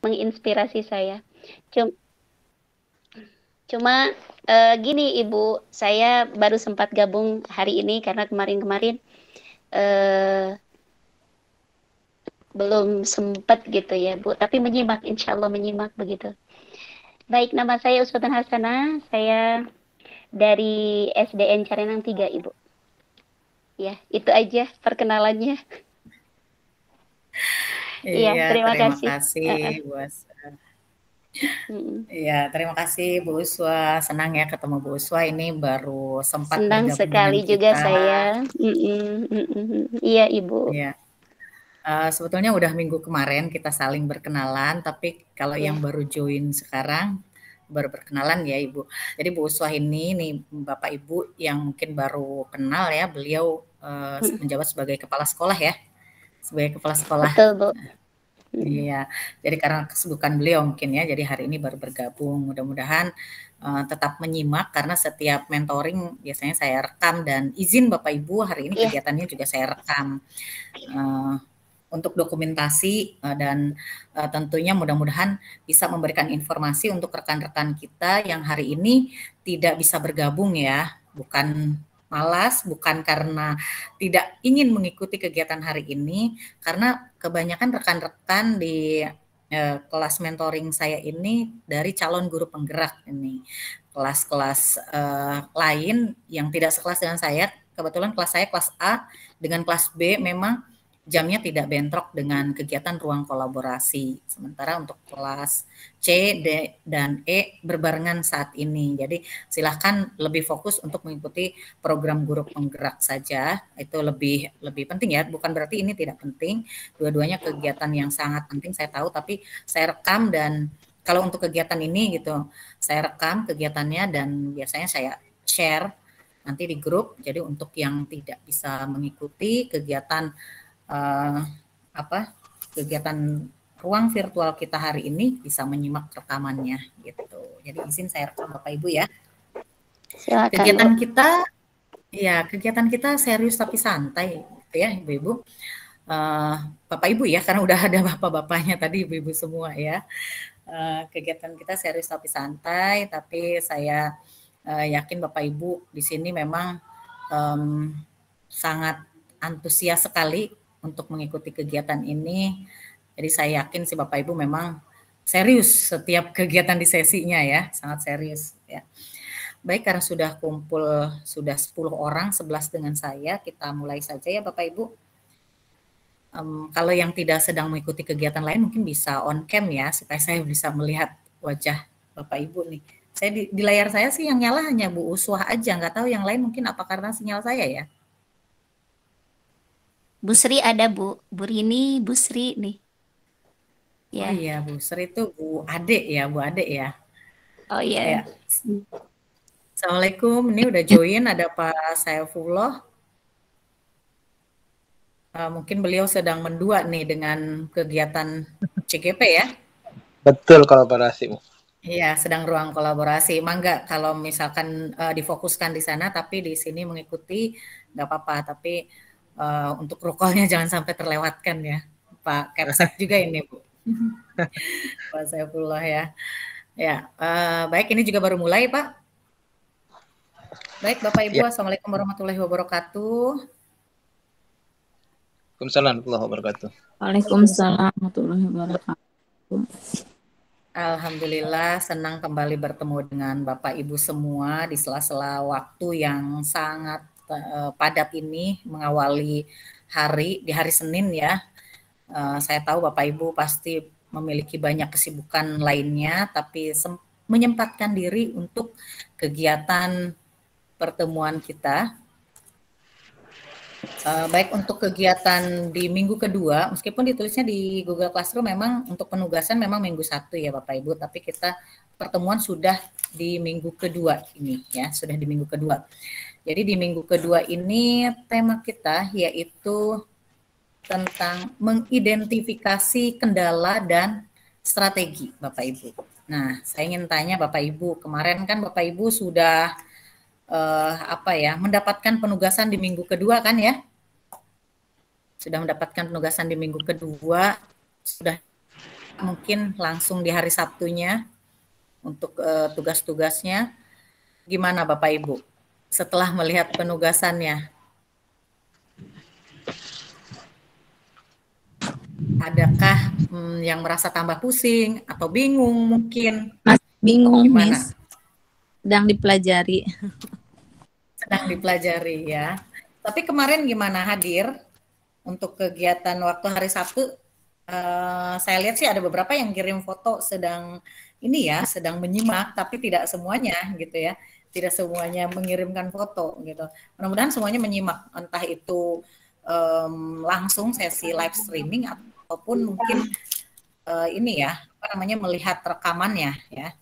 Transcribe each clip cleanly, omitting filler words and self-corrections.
menginspirasi saya. Cum Cuma gini Ibu, saya baru sempat gabung hari ini karena kemarin-kemarin eh, belum sempat gitu ya Bu, tapi menyimak, insya Allah menyimak begitu. Baik, nama saya Uswatun Hasanah, saya dari SDN Carenang 3 Ibu. Ya, itu aja perkenalannya. Iya, Iya, terima terima kasih. kasih Bu Aswa. Mm. Iya, terima kasih Bu Uswa. Senang ya ketemu Bu Uswa. Ini baru sempat Senang bergabung dengan sekali juga kita. saya. Mm-mm, mm-mm. Iya, Ibu. Iya, sebetulnya udah minggu kemarin kita saling berkenalan, tapi kalau yang Ya. baru join sekarang baru berkenalan ya Ibu. Jadi Bu Uswa ini nih Bapak Ibu yang mungkin baru kenal ya, beliau Mm. menjabat sebagai kepala sekolah ya, sebagai kepala sekolah. Betul, Bu. Mm. Iya, jadi karena kesibukan beliau mungkin ya, jadi hari ini baru bergabung. Mudah-mudahan tetap menyimak karena setiap mentoring biasanya saya rekam dan izin Bapak Ibu hari ini Iya, kegiatannya juga saya rekam uh, untuk dokumentasi dan tentunya mudah-mudahan bisa memberikan informasi untuk rekan-rekan kita yang hari ini tidak bisa bergabung ya, bukan malas, bukan karena tidak ingin mengikuti kegiatan hari ini, karena kebanyakan rekan-rekan di kelas mentoring saya ini dari calon guru penggerak ini. Kelas-kelas lain yang tidak sekelas dengan saya, kebetulan kelas saya kelas A dengan kelas B memang jamnya tidak bentrok dengan kegiatan ruang kolaborasi. Sementara untuk kelas C, D, dan E berbarengan saat ini. Jadi silahkan lebih fokus untuk mengikuti program guru penggerak saja. Itu lebih lebih penting ya. Bukan berarti ini tidak penting. Dua-duanya kegiatan yang sangat penting saya tahu. Tapi saya rekam dan kalau untuk kegiatan ini gitu, saya rekam kegiatannya dan biasanya saya share nanti di grup. Jadi untuk yang tidak bisa mengikuti kegiatan uh, apa kegiatan ruang virtual kita hari ini bisa menyimak rekamannya gitu. Jadi izin saya rekam Bapak Ibu ya. silakan, Bu. Kegiatan kita kegiatan kita serius tapi santai gitu ya Ibu-ibu. Uh, Bapak Ibu ya karena udah ada bapak-bapaknya tadi Ibu-ibu semua ya. Kegiatan kita serius tapi santai tapi saya yakin Bapak Ibu di sini memang sangat antusias sekali untuk mengikuti kegiatan ini. Jadi saya yakin si Bapak Ibu memang serius setiap kegiatan di sesinya ya, sangat serius ya. Baik, karena sudah kumpul sudah 10 orang, 11 dengan saya, kita mulai saja ya Bapak Ibu. Kalau yang tidak sedang mengikuti kegiatan lain mungkin bisa on cam ya, supaya saya bisa melihat wajah Bapak Ibu nih. Saya di layar saya sih yang nyala hanya Bu Uswah aja, nggak tahu yang lain mungkin apa karena sinyal saya ya. Bu Sri ada, Bu. Bu Rini, Bu Sri nih. Oh Ya. iya, Bu Sri itu Bu Ade ya, Bu Ade ya. Oh iya. Ya. Assalamualaikum, ini udah join ada Pak Saifullah. Mungkin beliau sedang mendua nih dengan kegiatan CGP ya. Betul kolaborasi. Iya, sedang ruang kolaborasi. Mangga kalau misalkan difokuskan di sana, tapi di sini mengikuti nggak apa-apa. Tapi untuk rukolnya jangan sampai terlewatkan ya. Pak Kepsek juga ini Bu. Pak Saifullah ya. Ya, baik ini juga baru mulai Pak. Baik Bapak Ibu, Assalamualaikum warahmatullahi wabarakatuh. Waalaikumsalam warahmatullahi wabarakatuh. Waalaikumsalam warahmatullahi wabarakatuh. Alhamdulillah senang kembali bertemu dengan Bapak Ibu semua di sela-sela waktu yang sangat padat ini mengawali di hari Senin ya. Saya tahu Bapak Ibu pasti memiliki banyak kesibukan lainnya, tapi menyempatkan diri untuk kegiatan pertemuan kita. Baik untuk kegiatan di minggu kedua, meskipun ditulisnya di Google Classroom memang untuk penugasan memang minggu 1 ya Bapak Ibu, tapi kita pertemuan sudah di minggu kedua ini ya, sudah di minggu kedua. Jadi di minggu kedua ini tema kita yaitu tentang mengidentifikasi kendala dan strategi Bapak Ibu. Nah, saya ingin tanya Bapak Ibu, kemarin kan Bapak Ibu sudah mendapatkan penugasan di minggu kedua kan ya? Sudah mendapatkan penugasan di minggu kedua, sudah mungkin langsung di hari Sabtunya untuk tugas-tugasnya. Gimana Bapak Ibu setelah melihat penugasannya? Adakah yang merasa tambah pusing atau bingung mungkin? Masih bingung, Gimana? Miss. Sedang dipelajari. Sedang dipelajari ya. Tapi kemarin gimana hadir untuk kegiatan waktu hari Sabtu? Saya lihat sih ada beberapa yang kirim foto sedang ini ya, sedang menyimak, tapi tidak semuanya gitu ya. Tidak semuanya mengirimkan foto gitu. Mudah-mudahan semuanya menyimak, entah itu langsung sesi live streaming ataupun mungkin ini ya, apa namanya, melihat rekamannya ya,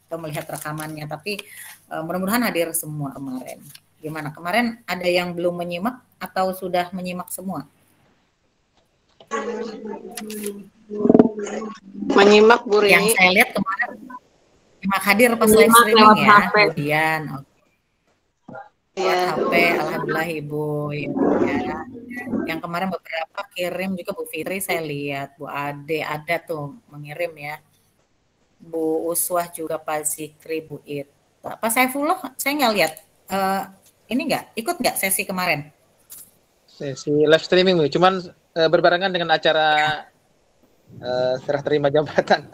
atau melihat rekamannya. Tapi mudah-mudahan hadir semua kemarin. Gimana kemarin, ada yang belum menyimak atau sudah menyimak semua? Menyimak Bu Rini. Yang saya lihat kemarin menyimak hadir pas live streaming ya. HP. Kemudian lewat HP, alhamdulillah Ibu ya. Yang kemarin beberapa kirim juga Bu Fitri, saya lihat Bu Ade ada tuh mengirim ya. Bu Uswah juga, Pak Zikri, Bu Ita. Pak Saifullah saya nggak lihat. Ini nggak ikut nggak sesi kemarin? Sesi live streaming, Bu. Cuman berbarengan dengan acara serah terima jabatan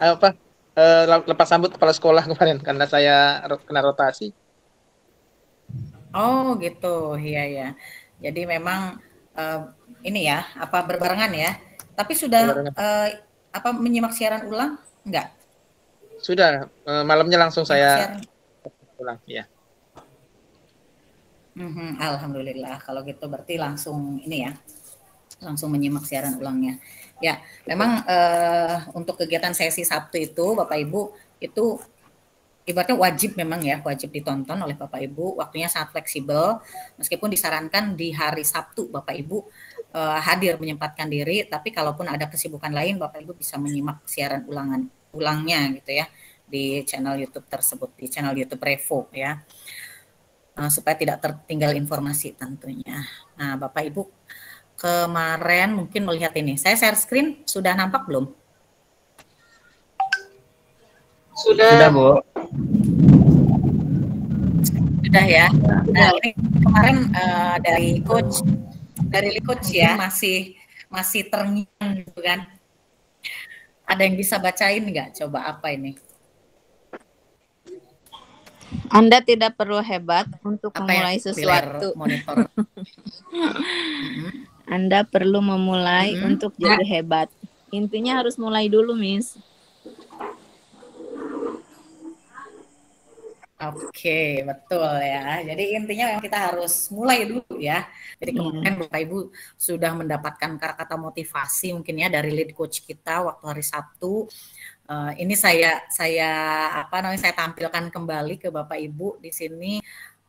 lepas sambut kepala sekolah kemarin karena saya kena rotasi. Oh gitu, iya ya. Jadi memang ini ya, apa berbarengan ya. Tapi sudah apa menyimak siaran ulang? Enggak? Sudah, malamnya langsung saya ulang, ya. Alhamdulillah, kalau gitu berarti langsung ini ya, langsung menyimak siaran ulangnya. Ya, memang untuk kegiatan sesi Sabtu itu Bapak Ibu itu ibaratnya wajib memang ya, wajib ditonton oleh Bapak Ibu, waktunya sangat fleksibel, meskipun disarankan di hari Sabtu Bapak Ibu hadir menyempatkan diri, tapi kalaupun ada kesibukan lain Bapak Ibu bisa menyimak siaran ulangnya gitu ya, di channel YouTube tersebut, di channel YouTube Revo ya, supaya tidak tertinggal informasi tentunya. Nah Bapak Ibu kemarin mungkin melihat ini, saya share screen, sudah nampak belum? Sudah Bu. Sudah ya. Nah ini kemarin dari coach ya masih terngiang gitu kan. Ada yang bisa bacain nggak? Coba apa ini? Anda tidak perlu hebat untuk Apa memulai ya? sesuatu. Monitor. Anda perlu memulai untuk jadi hebat. Intinya harus mulai dulu, Miss. Oke, betul ya. Jadi intinya memang kita harus mulai dulu ya. Jadi kemarin Bapak Ibu sudah mendapatkan kata-kata motivasi mungkin ya dari lead coach kita waktu hari Sabtu. Ini saya tampilkan kembali ke Bapak Ibu di sini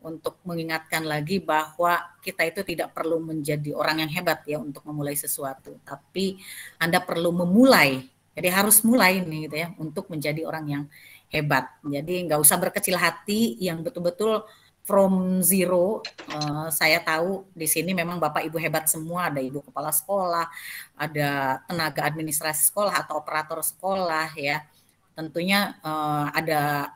untuk mengingatkan lagi bahwa kita itu tidak perlu menjadi orang yang hebat ya untuk memulai sesuatu, tapi Anda perlu memulai. Jadi harus mulai nih gitu ya untuk menjadi orang yang hebat. Jadi nggak usah berkecil hati, yang betul-betul from zero. Saya tahu di sini memang Bapak Ibu hebat semua, ada Ibu Kepala Sekolah, ada tenaga administrasi sekolah atau operator sekolah ya. Tentunya ada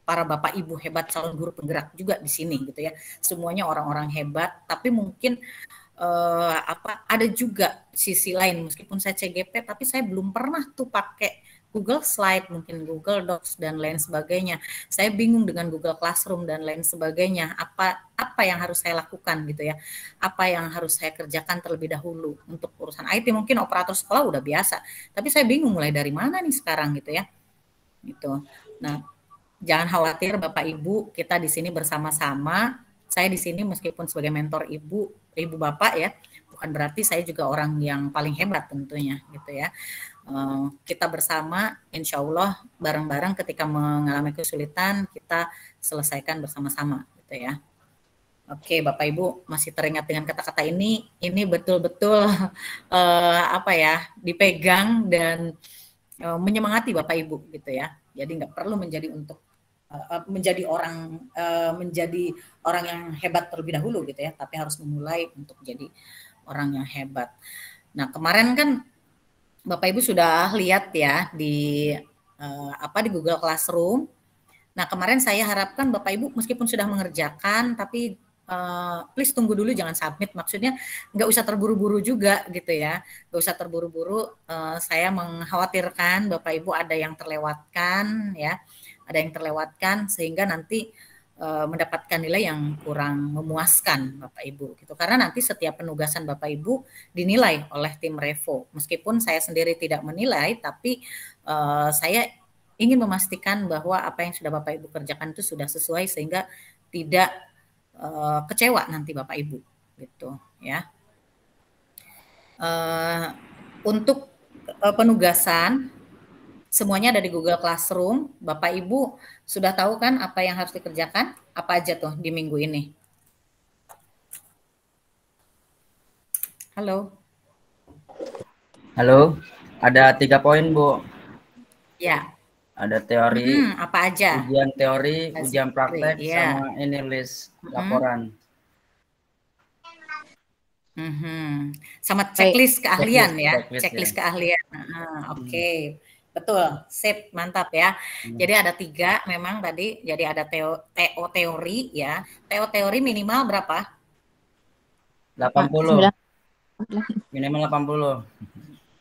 para Bapak Ibu hebat calon guru penggerak juga di sini gitu ya. Semuanya orang-orang hebat, tapi mungkin ada juga sisi lain, meskipun saya CGP tapi saya belum pernah tuh pakai Google Slide, mungkin Google Docs dan lain sebagainya. Saya bingung dengan Google Classroom dan lain sebagainya. Apa yang harus saya lakukan gitu ya? Apa yang harus saya kerjakan terlebih dahulu untuk urusan IT? Mungkin operator sekolah udah biasa, tapi saya bingung mulai dari mana nih sekarang gitu ya. Gitu. Nah, jangan khawatir Bapak Ibu, kita di sini bersama-sama. Saya di sini meskipun sebagai mentor Ibu Bapak ya, bukan berarti saya juga orang yang paling hebat tentunya gitu ya. Kita bersama, insya Allah bareng-bareng ketika mengalami kesulitan kita selesaikan bersama-sama gitu ya. Oke Bapak Ibu masih teringat dengan kata-kata ini betul-betul dipegang dan menyemangati Bapak Ibu gitu ya. Jadi nggak perlu menjadi orang yang hebat terlebih dahulu gitu ya, tapi harus memulai untuk jadi orang yang hebat. Nah kemarin kan Bapak Ibu sudah lihat ya di di Google Classroom. Nah, kemarin saya harapkan Bapak Ibu meskipun sudah mengerjakan, tapi please tunggu dulu, jangan submit. Maksudnya nggak usah terburu-buru juga gitu ya. Nggak usah terburu-buru. Saya mengkhawatirkan Bapak Ibu ada yang terlewatkan ya. Ada yang terlewatkan sehingga nanti mendapatkan nilai yang kurang memuaskan Bapak Ibu gitu. Karena nanti setiap penugasan Bapak Ibu dinilai oleh tim Revo. Meskipun saya sendiri tidak menilai, tapi saya ingin memastikan bahwa apa yang sudah Bapak Ibu kerjakan itu sudah sesuai sehingga tidak kecewa nanti Bapak Ibu gitu ya. Untuk penugasan semuanya ada di Google Classroom. Bapak Ibu sudah tahu kan apa yang harus dikerjakan? Apa aja tuh di minggu ini? Halo. Halo, ada 3 poin, Bu. Ya. Ada teori, apa aja? ujian teori, ujian praktek, ya. sama ini list laporan. Sama checklist keahlian ya, checklist ya. Keahlian. Oke. Betul, sip, mantap ya. Jadi ada 3 memang tadi. Jadi ada TO teori ya. TO teori minimal berapa? 80. Minimal 80.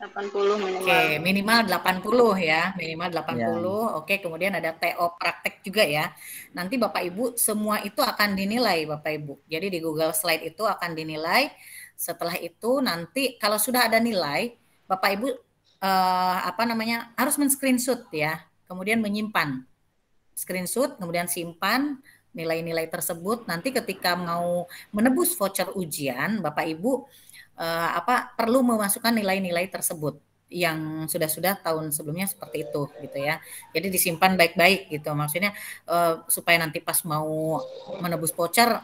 80 minimal. Oke, minimal 80 ya, minimal 80. Ya. Oke, kemudian ada TO praktek juga ya. Nanti Bapak Ibu semua itu akan dinilai Bapak Ibu. Jadi di Google Slide itu akan dinilai. Setelah itu nanti kalau sudah ada nilai, Bapak Ibu harus men-screenshot ya. Kemudian menyimpan. Screenshot, kemudian simpan nilai-nilai tersebut. Nanti ketika mau menebus voucher ujian, Bapak Ibu perlu memasukkan nilai-nilai tersebut yang sudah tahun sebelumnya seperti itu gitu ya. Jadi disimpan baik-baik gitu. Maksudnya supaya nanti pas mau menebus voucher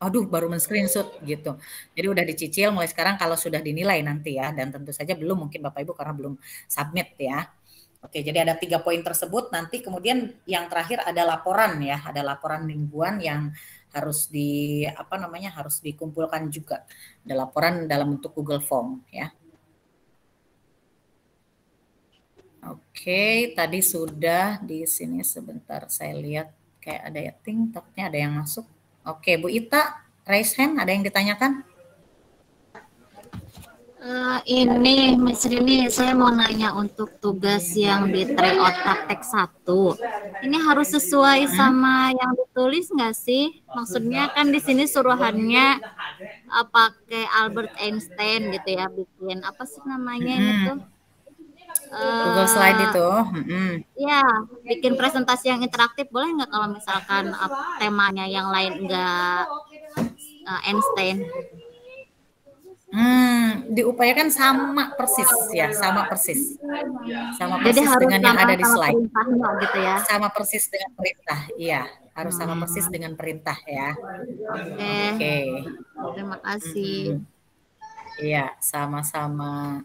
baru men-screenshot gitu. Jadi udah dicicil mulai sekarang kalau sudah dinilai nanti ya, dan tentu saja belum mungkin Bapak Ibu karena belum submit ya. Oke, jadi ada 3 poin tersebut. Nanti kemudian yang terakhir ada laporan ya, ada laporan mingguan yang harus harus dikumpulkan juga. Ada laporan dalam bentuk Google Form ya. Oke, tadi sudah di sini sebentar saya lihat kayak ada ya, takutnya ada yang masuk. Oke, Bu Ita, raise hand, ada yang ditanyakan? Ini Miss Rini, saya mau nanya untuk tugas yang di tryout praktek 1. Ini harus sesuai sama yang ditulis nggak sih? Maksudnya kan di sini suruhannya pakai Albert Einstein gitu ya, bikin apa sih namanya itu? Google Slide itu. Ya, bikin presentasi yang interaktif boleh nggak kalau misalkan temanya yang lain nggak Einstein? Diupayakan sama persis ya, sama persis. Sama Jadi persis dengan yang ada di slide. Gitu ya. Sama persis dengan perintah, iya. Harus sama persis dengan perintah ya. Oke. Terima kasih. Iya, sama-sama.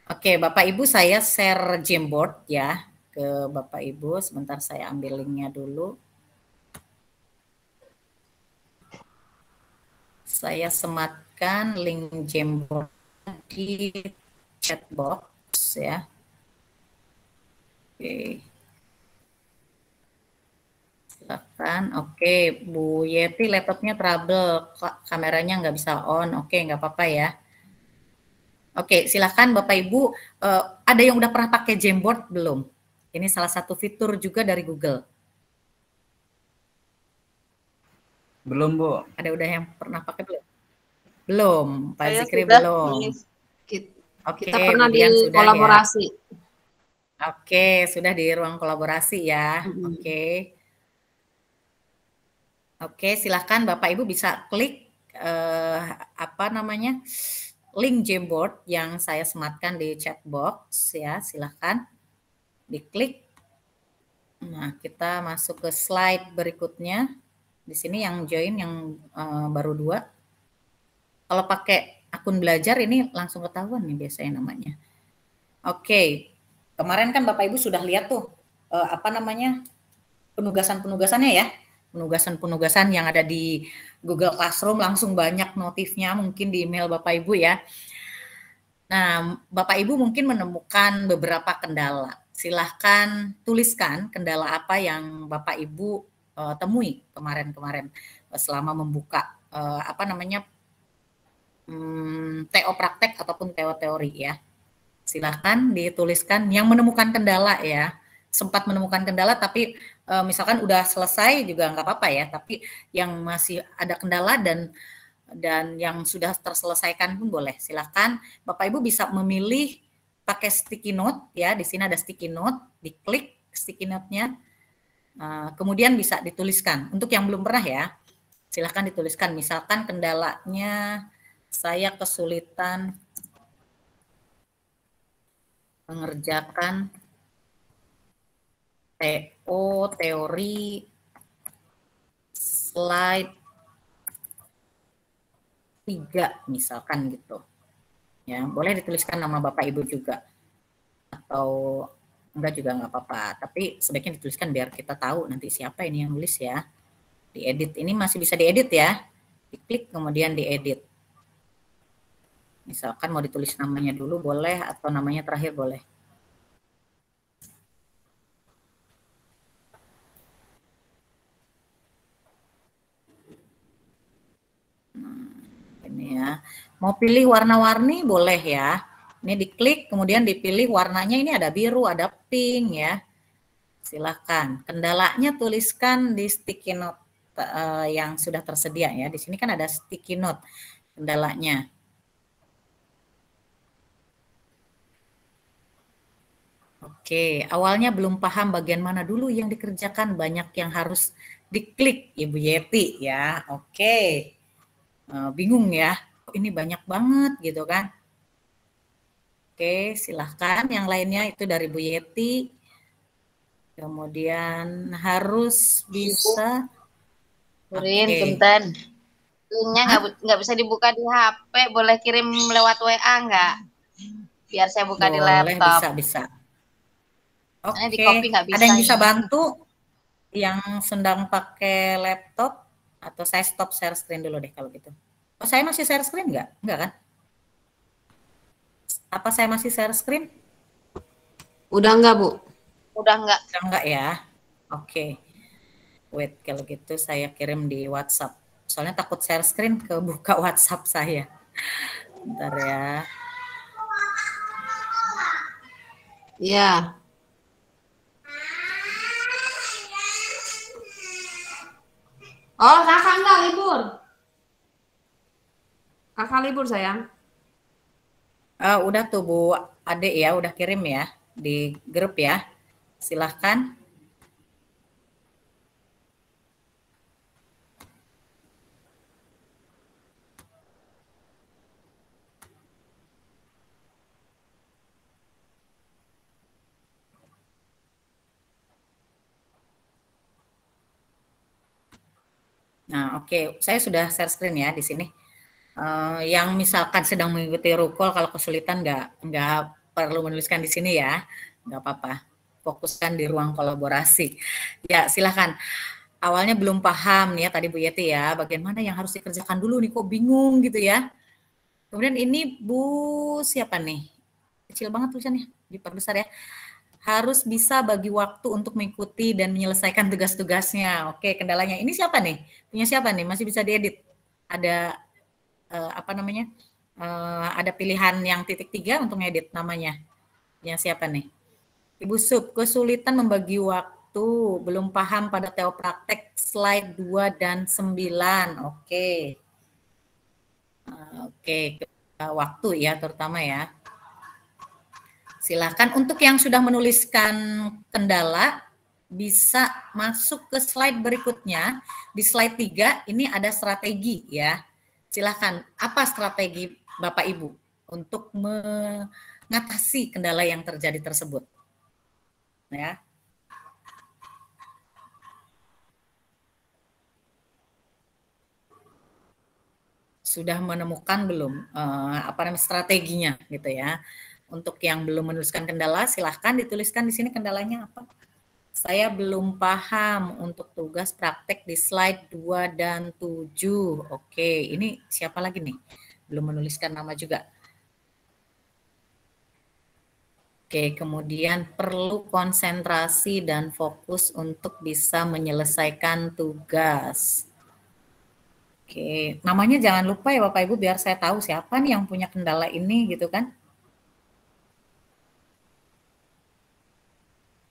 Oke, Bapak Ibu saya share Jamboard ya ke Bapak Ibu. Sebentar saya ambil linknya dulu. Saya sematkan link Jamboard di chat box ya. Oke. Silakan. Oke, Bu Yeti laptopnya trouble, kameranya nggak bisa on. Oke, nggak apa-apa ya. Oke, silakan Bapak Ibu. Ada yang udah pernah pakai Jamboard belum? Ini salah satu fitur juga dari Google. Belum, Bu. Ada udah yang pernah pakai belum? Belum, Pak Zikri belum. Kita pernah di kolaborasi. Ya. Oke, sudah di ruang kolaborasi ya. Oke, silahkan Bapak Ibu bisa klik link Jamboard yang saya sematkan di chat box ya. Silahkan diklik. Nah, kita masuk ke slide berikutnya. Di sini yang join yang baru 2. Kalau pakai akun belajar ini langsung ketahuan nih biasanya namanya. Oke, kemarin kan Bapak Ibu sudah lihat tuh penugasan-penugasannya ya. Penugasan-penugasan yang ada di Google Classroom langsung banyak notifnya mungkin di email Bapak Ibu ya. Nah, Bapak Ibu mungkin menemukan beberapa kendala. Silahkan tuliskan kendala apa yang Bapak Ibu temui kemarin-kemarin selama membuka TO praktek ataupun TO teori ya. Silahkan dituliskan yang menemukan kendala ya. Sempat menemukan kendala tapi misalkan udah selesai juga nggak apa-apa ya. Tapi yang masih ada kendala dan yang sudah terselesaikan pun boleh. Silahkan Bapak Ibu bisa memilih pakai sticky note ya. Di sini ada sticky note, diklik sticky note-nya, kemudian bisa dituliskan. Untuk yang belum pernah ya, silahkan dituliskan. Misalkan kendalanya saya kesulitan mengerjakan TO teori slide 3 misalkan gitu. Ya, boleh dituliskan nama Bapak Ibu juga. Atau enggak juga nggak apa-apa. Tapi sebaiknya dituliskan biar kita tahu nanti siapa ini yang nulis ya. Diedit. Ini masih bisa diedit ya. Diklik kemudian diedit. Misalkan mau ditulis namanya dulu boleh atau namanya terakhir boleh. Ini ya. Mau pilih warna-warni boleh ya. Ini diklik kemudian dipilih warnanya, ini ada biru, ada pink ya. Silahkan. Kendalanya tuliskan di sticky note yang sudah tersedia ya. Di sini kan ada sticky note kendalanya. Oke, awalnya belum paham bagian mana dulu yang dikerjakan, banyak yang harus diklik Ibu Yeti ya. Oke. Bingung ya, ini banyak banget gitu kan. Oke, silahkan yang lainnya itu dari Bu Yeti. Kemudian harus bisa. Urin, punten. Linknya nggak bisa dibuka di HP, boleh kirim lewat WA nggak? Biar saya buka di laptop. Bisa. Oke, di copy nggak bisa. Ada yang bisa bantu yang sedang pakai laptop? Atau saya stop share screen dulu deh kalau gitu. Oh, saya masih share screen nggak? Nggak kan? Apa saya masih share screen? Udah nggak, Bu? Udah nggak. Udah nggak ya? Oke. Wait, kalau gitu saya kirim di WhatsApp. Soalnya takut share screen kebuka WhatsApp saya. Bentar ya. Iya. Oh, kakak nggak libur? Kakak libur sayang. Udah tuh Bu Adek ya, udah kirim ya di grup ya. Silahkan. Nah, oke, saya sudah share screen ya di sini. Yang misalkan sedang mengikuti rukol, kalau kesulitan nggak perlu menuliskan di sini ya, nggak apa-apa. Fokuskan di ruang kolaborasi. Ya, silahkan. Awalnya belum paham nih ya tadi Bu Yeti ya, bagian mana yang harus dikerjakan dulu nih, kok bingung gitu ya. Kemudian ini Bu siapa nih? Kecil banget tulisannya, diperbesar ya. Harus bisa bagi waktu untuk mengikuti dan menyelesaikan tugas-tugasnya. Oke, kendalanya ini siapa nih? Punya siapa nih? Masih bisa diedit? Ada ada pilihan yang titik 3 untuk ngedit namanya. Yang siapa nih? Ibu Sub, kesulitan membagi waktu, belum paham pada TO praktek slide 2 dan 9. Oke. Oke, waktu ya terutama ya. Silakan untuk yang sudah menuliskan kendala bisa masuk ke slide berikutnya. Di slide 3 ini ada strategi ya. Silakan, apa strategi Bapak Ibu untuk mengatasi kendala yang terjadi tersebut? Ya. Sudah menemukan belum strateginya gitu ya? Untuk yang belum menuliskan kendala, silahkan dituliskan di sini kendalanya apa. Saya belum paham untuk tugas praktek di slide 2 dan 7. Oke, ini siapa lagi nih? Belum menuliskan nama juga. Oke, kemudian perlu konsentrasi dan fokus untuk bisa menyelesaikan tugas. Oke, namanya jangan lupa ya Bapak Ibu biar saya tahu siapa nih yang punya kendala ini gitu kan.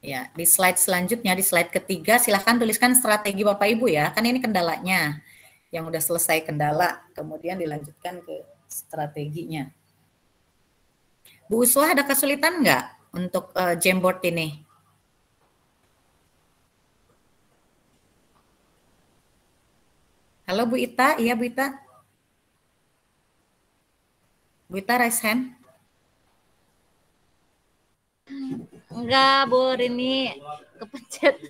Ya, di slide selanjutnya, di slide ketiga silahkan tuliskan strategi Bapak Ibu ya, kan ini kendalanya. Yang udah selesai kendala, kemudian dilanjutkan ke strateginya. Bu Uswah ada kesulitan nggak untuk Jamboard ini? Halo Bu Ita, iya Bu Ita? Bu Ita raise hand. Enggak, Bu Rini kepencet.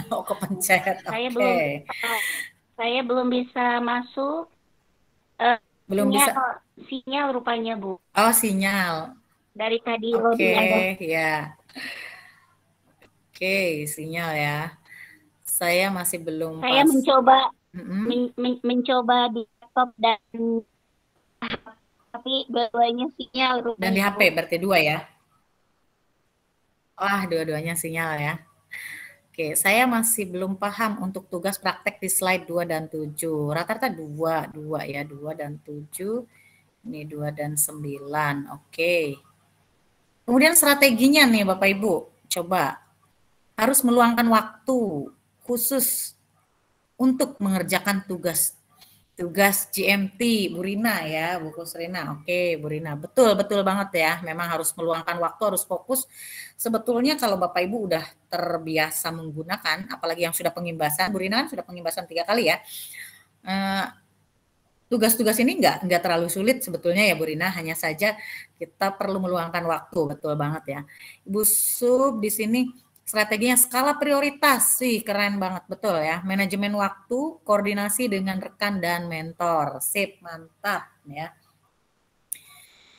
Oh, kepencet. Saya belum bisa masuk. Belum bisa. Sinyal rupanya, Bu. Oh, sinyal. Dari tadi loading ada. Ya. Oke, sinyal ya. Saya masih belum Saya pas. mencoba mencoba di laptop dan tapi dua-duanya sinyal rupanya. Dan di HP berarti dua ya. Wah, dua-duanya sinyal ya. Oke, saya masih belum paham untuk tugas praktek di slide 2 dan 7. Rata-rata 2 ya, 2 dan 7. Ini 2 dan 9. Oke. Kemudian strateginya nih Bapak Ibu, coba harus meluangkan waktu khusus untuk mengerjakan tugas GMT, Bu Rina ya, Bu Kusrina. Oke, Bu Rina. Betul banget ya. Memang harus meluangkan waktu, harus fokus. Sebetulnya kalau Bapak Ibu udah terbiasa menggunakan, apalagi yang sudah pengimbasan, Bu Rina sudah pengimbasan 3 kali ya. Tugas-tugas ini nggak terlalu sulit sebetulnya ya Bu Rina, hanya saja kita perlu meluangkan waktu, betul banget ya. Ibu Sub di sini strateginya skala prioritas, sih keren banget, betul ya. Manajemen waktu, koordinasi dengan rekan dan mentor, sip, mantap ya.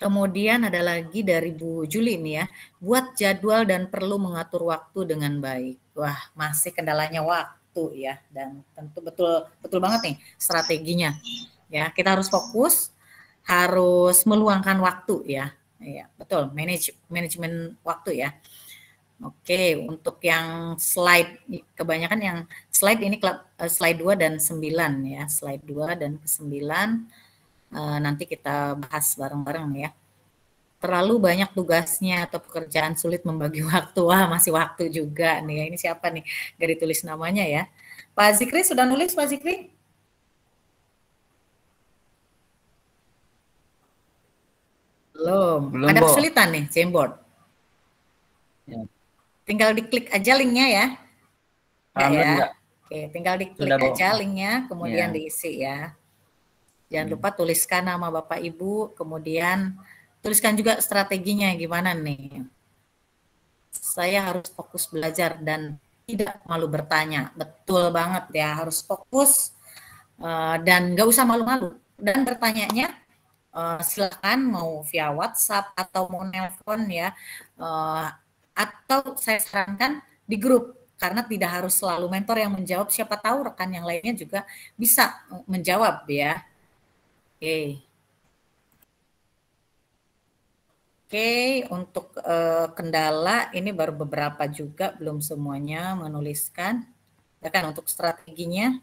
Kemudian ada lagi dari Bu Juli nih ya, buat jadwal dan perlu mengatur waktu dengan baik. Wah, masih kendalanya waktu ya, dan tentu betul banget nih strateginya. Ya, kita harus fokus, harus meluangkan waktu ya. Ya, betul, manajemen waktu ya. Oke, untuk yang slide, kebanyakan yang slide ini slide 2 dan 9 ya. Slide 2 dan 9 nanti kita bahas bareng-bareng ya. Terlalu banyak tugasnya atau pekerjaan sulit membagi waktu. Wah, masih waktu juga nih ya. Ini siapa nih? Gak ditulis namanya ya. Pak Zikri sudah nulis, Pak Zikri? Belum. Ada kesulitan nih, Jamboard? Ya. Tinggal diklik aja linknya ya. Enggak. Oke, tinggal diklik aja linknya, kemudian diisi ya. Jangan lupa tuliskan nama Bapak Ibu, kemudian tuliskan juga strateginya gimana nih. Saya harus fokus belajar dan tidak malu bertanya. Betul banget ya, harus fokus dan nggak usah malu-malu. Dan bertanyanya silakan mau via WhatsApp atau mau nelpon ya. Atau saya sarankan di grup, karena tidak harus selalu mentor yang menjawab, siapa tahu rekan yang lainnya juga bisa menjawab ya. Oke, untuk kendala ini baru beberapa juga, belum semuanya menuliskan. Ya kan, untuk strateginya.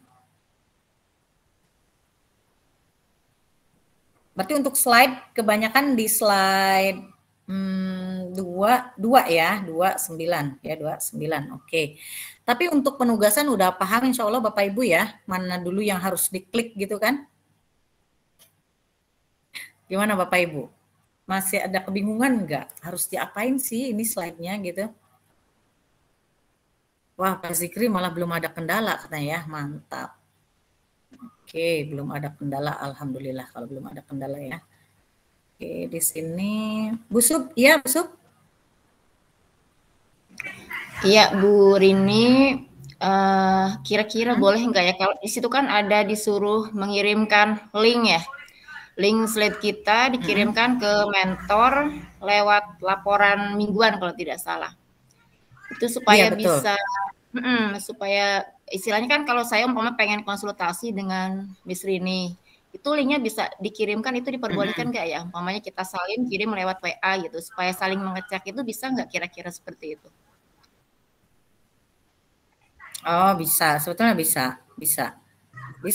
Berarti untuk slide, kebanyakan di slide 2 ya, 29 ya, 29. Oke. Tapi untuk penugasan udah paham insya Allah Bapak Ibu ya, mana dulu yang harus diklik gitu kan? Gimana Bapak Ibu? Masih ada kebingungan nggak? Harus diapain sih ini slide-nya gitu? Wah, Pak Zikri malah belum ada kendala katanya ya, mantap. Oke, belum ada kendala, alhamdulillah kalau belum ada kendala ya. Oke, di sini Bu Sub, iya Bu Sub? Iya Bu Rini, kira-kira boleh nggak ya kalau di situ kan ada disuruh mengirimkan link ya, link slide kita dikirimkan ke mentor lewat laporan mingguan kalau tidak salah. Itu supaya bisa, supaya istilahnya kan kalau saya umpama pengen konsultasi dengan Miss Rini, itu linknya bisa dikirimkan, itu diperbolehkan nggak ya? Umpamanya kita salin kirim lewat WA gitu, supaya saling mengecek itu bisa nggak kira-kira seperti itu? Oh bisa, sebetulnya bisa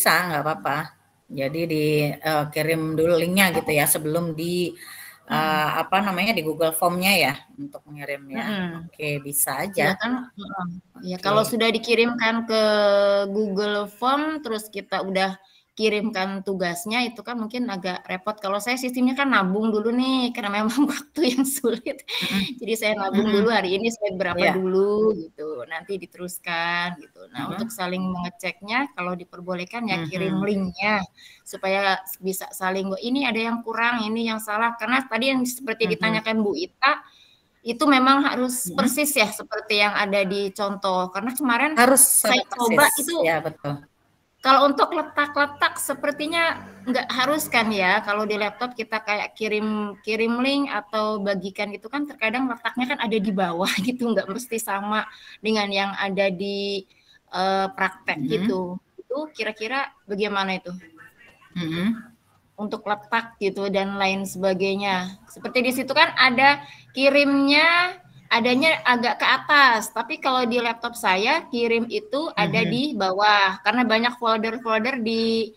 nggak apa-apa. Jadi dikirim dulu linknya gitu ya sebelum di apa namanya di Google Form-nya ya untuk mengirimnya. Oke, bisa aja. Silakan. Ya, kalau sudah dikirimkan ke Google Form, terus kita udah kirimkan tugasnya, itu kan mungkin agak repot. Kalau saya sistemnya kan nabung dulu nih, karena memang waktu yang sulit. Jadi saya nabung dulu hari ini slide berapa dulu gitu, nanti diteruskan gitu. Nah, untuk saling mengeceknya, kalau diperbolehkan ya kirim linknya supaya bisa saling, ini ada yang kurang, ini yang salah. Karena tadi yang seperti ditanyakan Bu Ita, itu memang harus persis ya seperti yang ada di contoh. Karena kemarin harus saya coba itu, ya betul. kalau untuk letak-letak sepertinya nggak harus kan ya. Kalau di laptop kita kayak kirim link atau bagikan gitu kan, terkadang letaknya kan ada di bawah gitu, nggak mesti sama dengan yang ada di praktek gitu. Itu kira-kira bagaimana itu? Untuk letak gitu dan lain sebagainya. Seperti di situ kan ada kirimnya, adanya agak ke atas, tapi kalau di laptop saya kirim itu ada di bawah karena banyak folder-folder di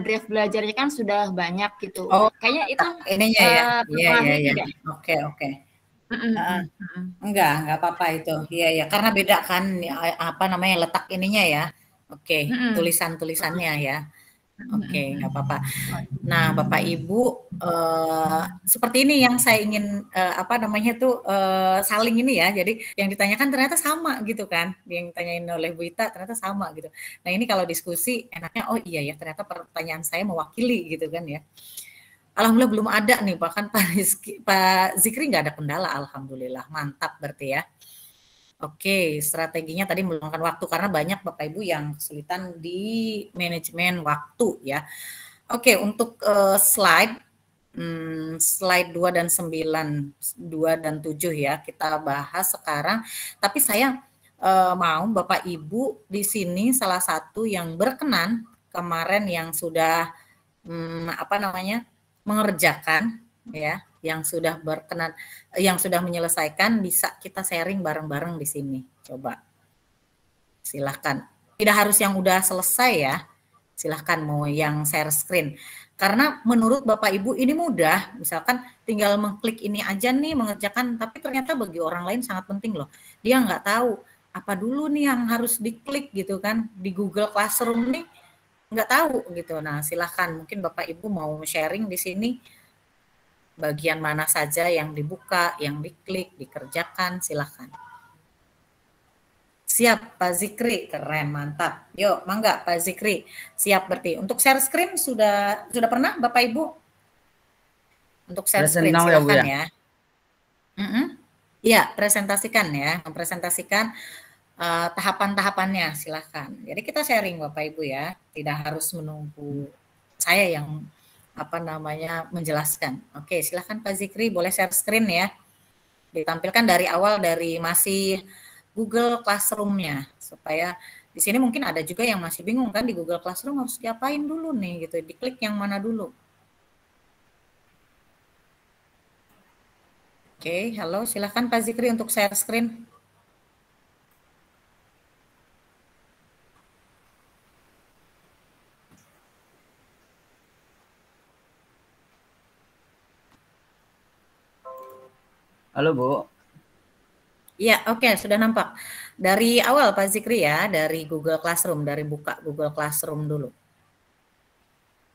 drive belajarnya kan sudah banyak gitu. Oh, kayaknya itu ininya ya. Iya. Oke. Enggak apa-apa itu. Iya. Karena beda kan apa namanya letak ininya ya. Oke, tulisan-tulisannya ya. Oke, nggak apa-apa. Nah, Bapak Ibu, seperti ini yang saya ingin apa namanya tuh saling ini ya. Jadi yang ditanyakan ternyata sama gitu kan. Yang ditanyain oleh Bu Ita ternyata sama gitu. Nah, ini kalau diskusi enaknya oh iya ya ternyata pertanyaan saya mewakili gitu kan ya. Alhamdulillah belum ada nih, bahkan Pak Zikri nggak ada kendala, alhamdulillah, mantap berarti ya. Oke, strateginya tadi meluangkan waktu karena banyak Bapak Ibu yang kesulitan di manajemen waktu ya. Oke, untuk slide 2 dan 9, 2 dan 7 ya kita bahas sekarang. Tapi saya mau Bapak Ibu di sini salah satu yang berkenan kemarin yang sudah apa namanya mengerjakan ya, yang sudah berkenan, yang sudah menyelesaikan bisa kita sharing bareng-bareng di sini. Coba, silahkan. Tidak harus yang udah selesai ya, silahkan mau yang share screen. Karena menurut Bapak Ibu ini mudah, misalkan tinggal mengklik ini aja nih mengerjakan, tapi ternyata bagi orang lain sangat penting loh. Dia nggak tahu apa dulu nih yang harus diklik gitu kan di Google Classroom nih, nggak tahu gitu. Nah silahkan mungkin Bapak Ibu mau sharing di sini bagian mana saja yang dibuka, yang diklik, dikerjakan, silahkan. Siap Pak Zikri, keren, mantap. Yuk, mangga Pak Zikri, siap berarti. Untuk share screen sudah pernah Bapak Ibu? Untuk share screen silahkan ya. Iya, presentasikan ya, mempresentasikan tahapan-tahapannya silahkan. Jadi kita sharing Bapak Ibu ya, tidak harus menunggu saya yang apa namanya menjelaskan. Oke, silahkan Pak Zikri boleh share screen ya. Ditampilkan dari awal dari masih Google Classroom-nya supaya di sini mungkin ada juga yang masih bingung kan di Google Classroom harus diapain dulu nih gitu. Diklik yang mana dulu. Oke, halo silahkan Pak Zikri untuk share screen. Halo Bu. Iya, oke, sudah nampak. Dari awal Pak Zikri ya, dari Google Classroom, dari buka Google Classroom dulu.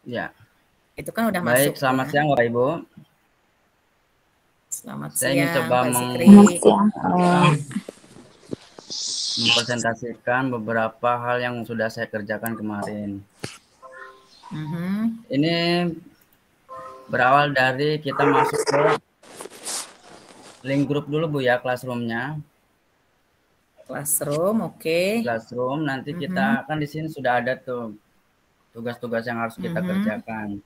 Ya. Itu kan udah baik, masuk. Selamat siang Bapak Ibu. Selamat Saya siang, ingin coba Pak Zikri. Mempresentasikan beberapa hal yang sudah saya kerjakan kemarin. Ini berawal dari kita masuk ke link grup dulu Bu ya, Classroom-nya. Classroom, oke. Classroom, nanti kita kan di sini sudah ada tuh tugas-tugas yang harus kita kerjakan.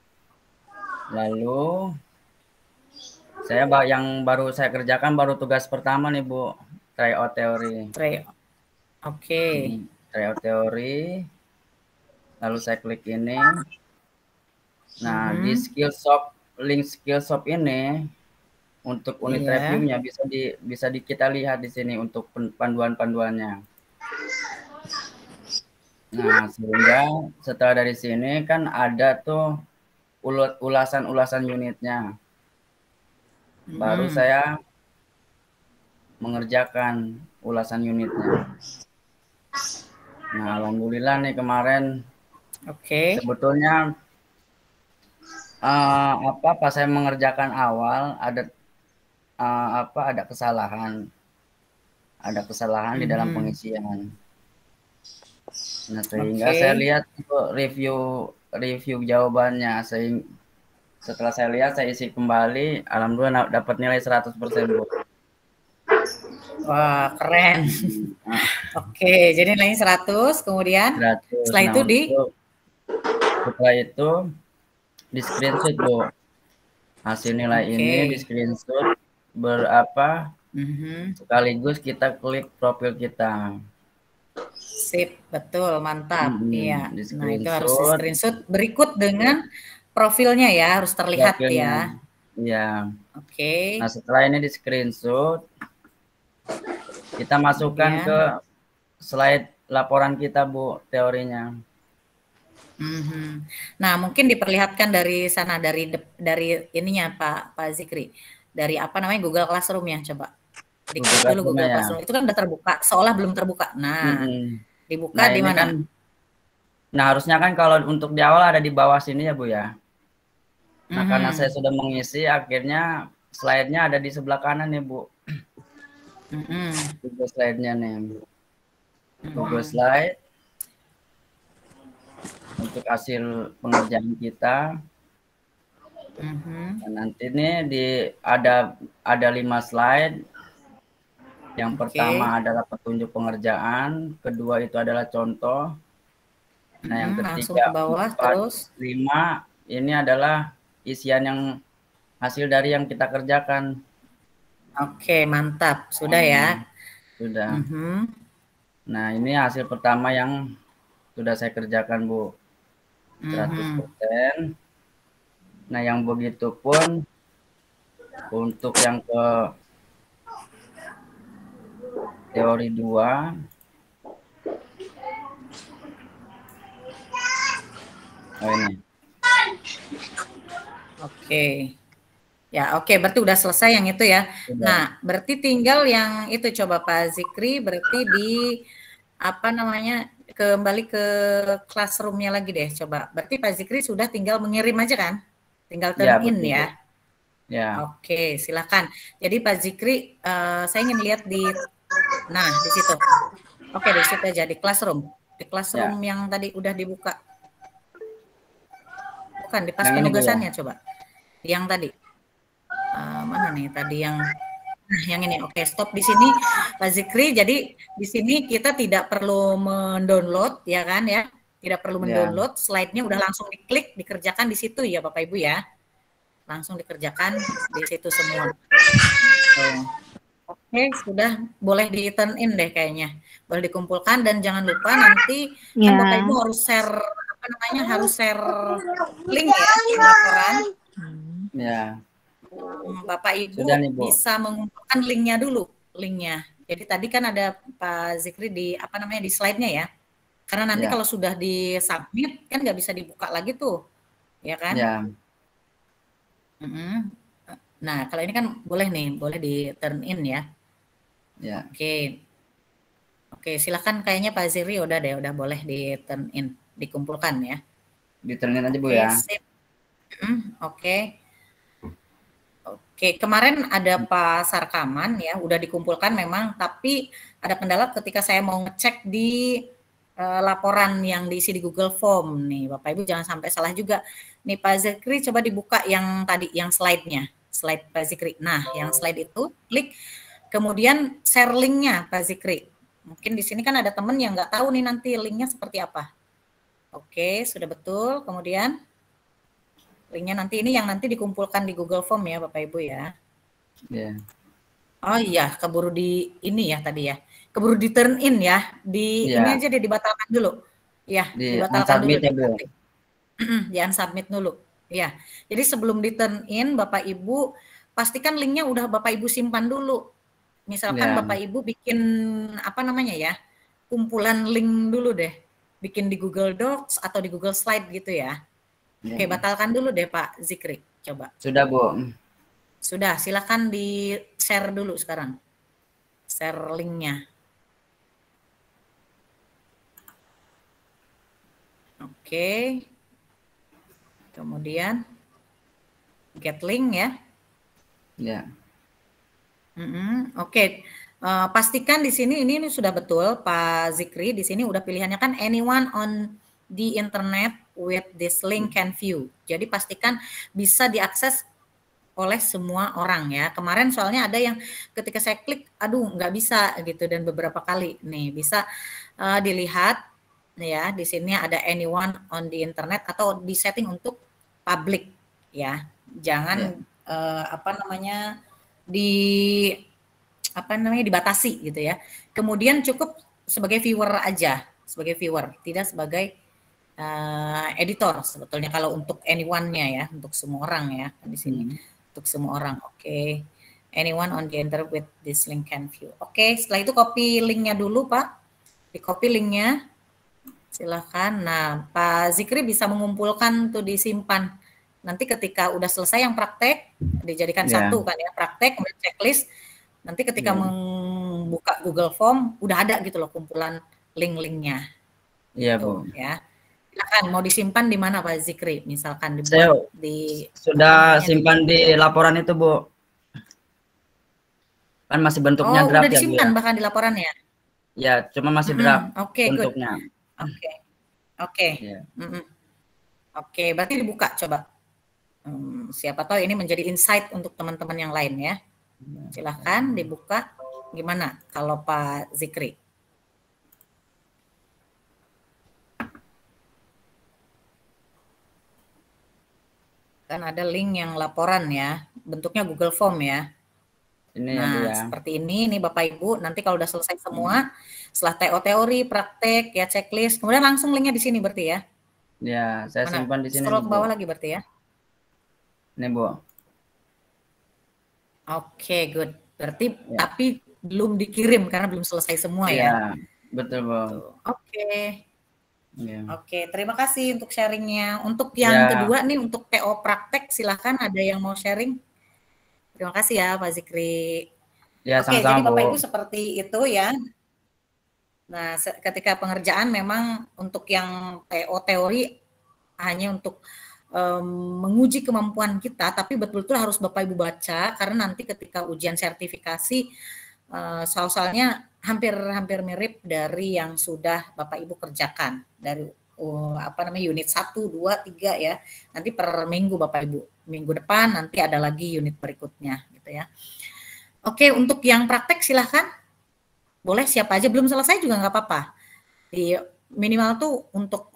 Lalu yang baru saya kerjakan baru tugas pertama nih Bu, tryout teori. Oke. Tryout teori. Lalu saya klik ini. Nah, di link skill shop ini untuk unit reviewnya bisa kita lihat di sini untuk panduan-panduannya. Nah, sehingga setelah dari sini kan ada tuh ulasan-ulasan unitnya. Baru saya mengerjakan ulasan unitnya. Nah, alhamdulillah nih kemarin sebetulnya pas saya mengerjakan awal ada kesalahan di dalam pengisian. Nah, sehingga saya lihat review jawabannya. Setelah saya lihat, saya isi kembali, alhamdulillah dapat nilai 100%, Bu. Wah, keren. Oke, jadi nilainya 100, kemudian 100. setelah itu setelah itu di screenshot, Bu. Hasil nilai ini di screenshot sekaligus kita klik profil kita. Sip, betul, mantap. Iya. Nah, itu harus di screenshot berikut dengan profilnya ya, harus terlihat ya. Iya. Oke. Nah, setelah ini di screenshot, kita masukkan ke slide laporan kita, Bu, teorinya. Nah, mungkin diperlihatkan dari sana, dari ininya Pak Zikri, dari Google Classroom ya, coba. Diklik dulu Google Classroom. Itu kan udah terbuka, seolah belum terbuka. Nah, dibuka di mana? Nah, harusnya kan kalau untuk di awal ada di bawah sini ya, Bu ya. Nah, karena saya sudah mengisi, akhirnya slide-nya ada di sebelah kanan nih, Bu. Google slide-nya nih. Google slide. Untuk hasil pengerjaan kita. Dan nanti ini ada 5 slide. Yang pertama adalah petunjuk pengerjaan, kedua itu adalah contoh. Nah, yang ketiga, 4, 5 ini adalah isian yang hasil dari yang kita kerjakan. Oke, mantap. Sudah ya? Sudah. Nah, ini hasil pertama yang sudah saya kerjakan, Bu. 100%. Nah, yang begitu pun untuk yang ke teori 2. Oh, ini. Oke. Ya, oke, berarti udah selesai yang itu ya. Sudah. Nah, berarti tinggal yang itu coba Pak Zikri, berarti di kembali ke classroom-nya lagi deh, coba. Berarti Pak Zikri sudah tinggal mengirim aja kan? Tinggal turn in ya. Ya. Oke, silakan. Jadi Pak Zikri, saya ingin lihat di situ. Oke, di situ aja di classroom. Di classroom yang tadi udah dibuka. Bukan, di pas penugasannya coba. Yang tadi. Mana nih tadi yang ini. Oke, stop di sini Pak Zikri. Jadi di sini kita tidak perlu mendownload ya kan ya. Tidak perlu mendownload, slide-nya udah langsung diklik, dikerjakan di situ ya Bapak Ibu ya. Langsung dikerjakan di situ semua. Oke, sudah boleh di turn in deh kayaknya. Boleh dikumpulkan dan jangan lupa nanti kan Bapak Ibu harus share link ya laporan. Ya. Bapak Ibu bisa mengumpulkan linknya. Jadi tadi kan ada Pak Zikri di di slide-nya ya. Karena nanti kalau sudah di submit kan nggak bisa dibuka lagi tuh, ya kan? Ya. Nah kalau ini kan boleh di turn in ya. Ya. Oke, silakan kayaknya Pak Zikri udah boleh di turn in, dikumpulkan ya. Di turn in aja Bu ya. Oke, kemarin ada Pak Sarkaman ya, udah dikumpulkan memang, tapi ada kendala ketika saya mau ngecek di laporan yang diisi di Google Form nih, Bapak Ibu jangan sampai salah juga. Nih Pak Zikri coba dibuka yang tadi, yang slide-nya, slide Pak Zikri. Nah, yang slide itu klik, kemudian share link-nya Pak Zikri. Mungkin di sini kan ada teman yang nggak tahu nih nanti link-nya seperti apa. Oke, sudah betul. Kemudian linknya nanti ini yang nanti dikumpulkan di Google Form ya Bapak Ibu ya. Yeah. Oh iya, keburu di ini ya tadi ya. Keburu di turn in ya. Ini aja deh dibatalkan dulu. Ya, dibatalkan dulu. Ya, di unsubmit dulu. Ya, jadi sebelum di turn in Bapak Ibu pastikan linknya udah Bapak Ibu simpan dulu. Misalkan Ya. Bapak Ibu bikin apa namanya ya, kumpulan link dulu deh, bikin di Google Docs atau di Google Slide gitu ya. Ya. Oke, batalkan dulu deh Pak Zikri, coba. Sudah Bu. Sudah, silakan di share dulu sekarang, share linknya. Oke, kemudian get link ya. Ya. Oke. Pastikan di sini ini sudah betul Pak Zikri, di sini udah pilihannya kan anyone on the internet with this link can view. Jadi pastikan bisa diakses oleh semua orang ya. Kemarin soalnya ada yang ketika saya klik, aduh nggak bisa gitu, dan beberapa kali nih bisa dilihat ya, di sini ada anyone on the internet atau di setting untuk public ya. Jangan apa namanya dibatasi gitu ya. Kemudian cukup sebagai viewer aja, sebagai viewer, tidak sebagai editor sebetulnya kalau untuk anyone-nya ya, untuk semua orang ya di sini. Untuk semua orang. Oke. Anyone on the internet with this link can view. Oke, setelah itu copy linknya dulu Pak. Di copy linknya. Silahkan. Nah, Pak Zikri bisa mengumpulkan tuh, disimpan. Nanti ketika udah selesai yang praktek, dijadikan satu kan ya, praktek, kemudian checklist. Nanti ketika membuka Google Form, udah ada gitu loh kumpulan link-linknya. Iya tuh, Bu. ya. Silakan, mau disimpan di mana Pak Zikri? Misalkan dibuat Saya di sudah simpan di laporan itu Bu. Kan masih bentuknya draft udah disimpan ya Bu, ya? bahkan di laporannya. Ya, cuma masih draft Oke, bentuknya. Oke. Oke, berarti dibuka coba. Siapa tahu ini menjadi insight untuk teman-teman yang lain ya. Silahkan dibuka. Gimana kalau Pak Zikri? Kan ada link yang laporan ya, bentuknya Google Form ya. Ini nah, ya. Seperti ini Bapak Ibu, nanti kalau udah selesai semua, setelah TO teori, praktek, ya checklist, kemudian langsung linknya di sini berarti ya. Ya, saya simpan di sini. Scroll ke bawah lagi berarti ya. Ini Bu. Oke, good. Berarti tapi belum dikirim karena belum selesai semua ya. Betul Bu. Oke. Oke, terima kasih untuk sharingnya. Untuk yang kedua nih, untuk TO praktek, silahkan ada yang mau sharing. Terima kasih ya Pak Zikri. Ya, Oke, sama-sama, jadi Bapak Bu. Ibu seperti itu ya. Nah, ketika pengerjaan memang untuk yang TO teori hanya untuk menguji kemampuan kita, tapi betul-betul harus Bapak Ibu baca, karena nanti ketika ujian sertifikasi soal-soalnya hampir mirip dari yang sudah Bapak Ibu kerjakan dari unit 1, 2, 3 ya. Nanti per minggu Bapak Ibu. Minggu depan nanti ada lagi unit berikutnya gitu ya. Oke, untuk yang praktek silahkan. Boleh siapa aja, belum selesai juga nggak apa-apa. Di minimal tuh untuk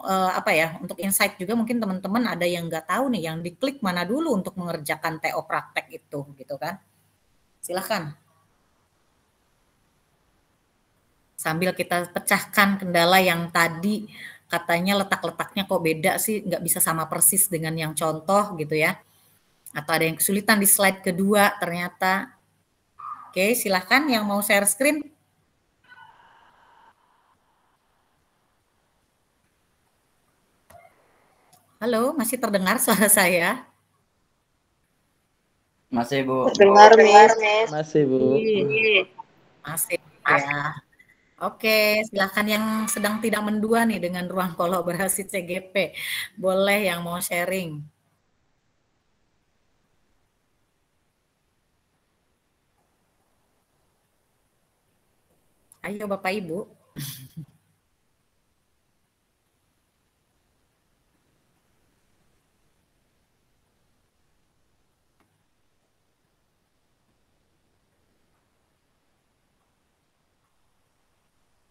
untuk insight juga, mungkin teman-teman ada yang nggak tahu nih, yang diklik mana dulu untuk mengerjakan TO praktek itu gitu kan. Silahkan. Sambil kita pecahkan kendala yang tadi katanya letak-letaknya kok beda sih, nggak bisa sama persis dengan yang contoh gitu ya. Atau ada yang kesulitan di slide kedua ternyata. Oke, silahkan yang mau share screen. Halo, masih terdengar suara saya? Masih Bu. Terdengar, Miss. Masih Bu. Masih ya. Oke, silakan yang sedang tidak mendua nih dengan ruang kolaborasi CGP. Boleh yang mau sharing. Ayo Bapak Ibu.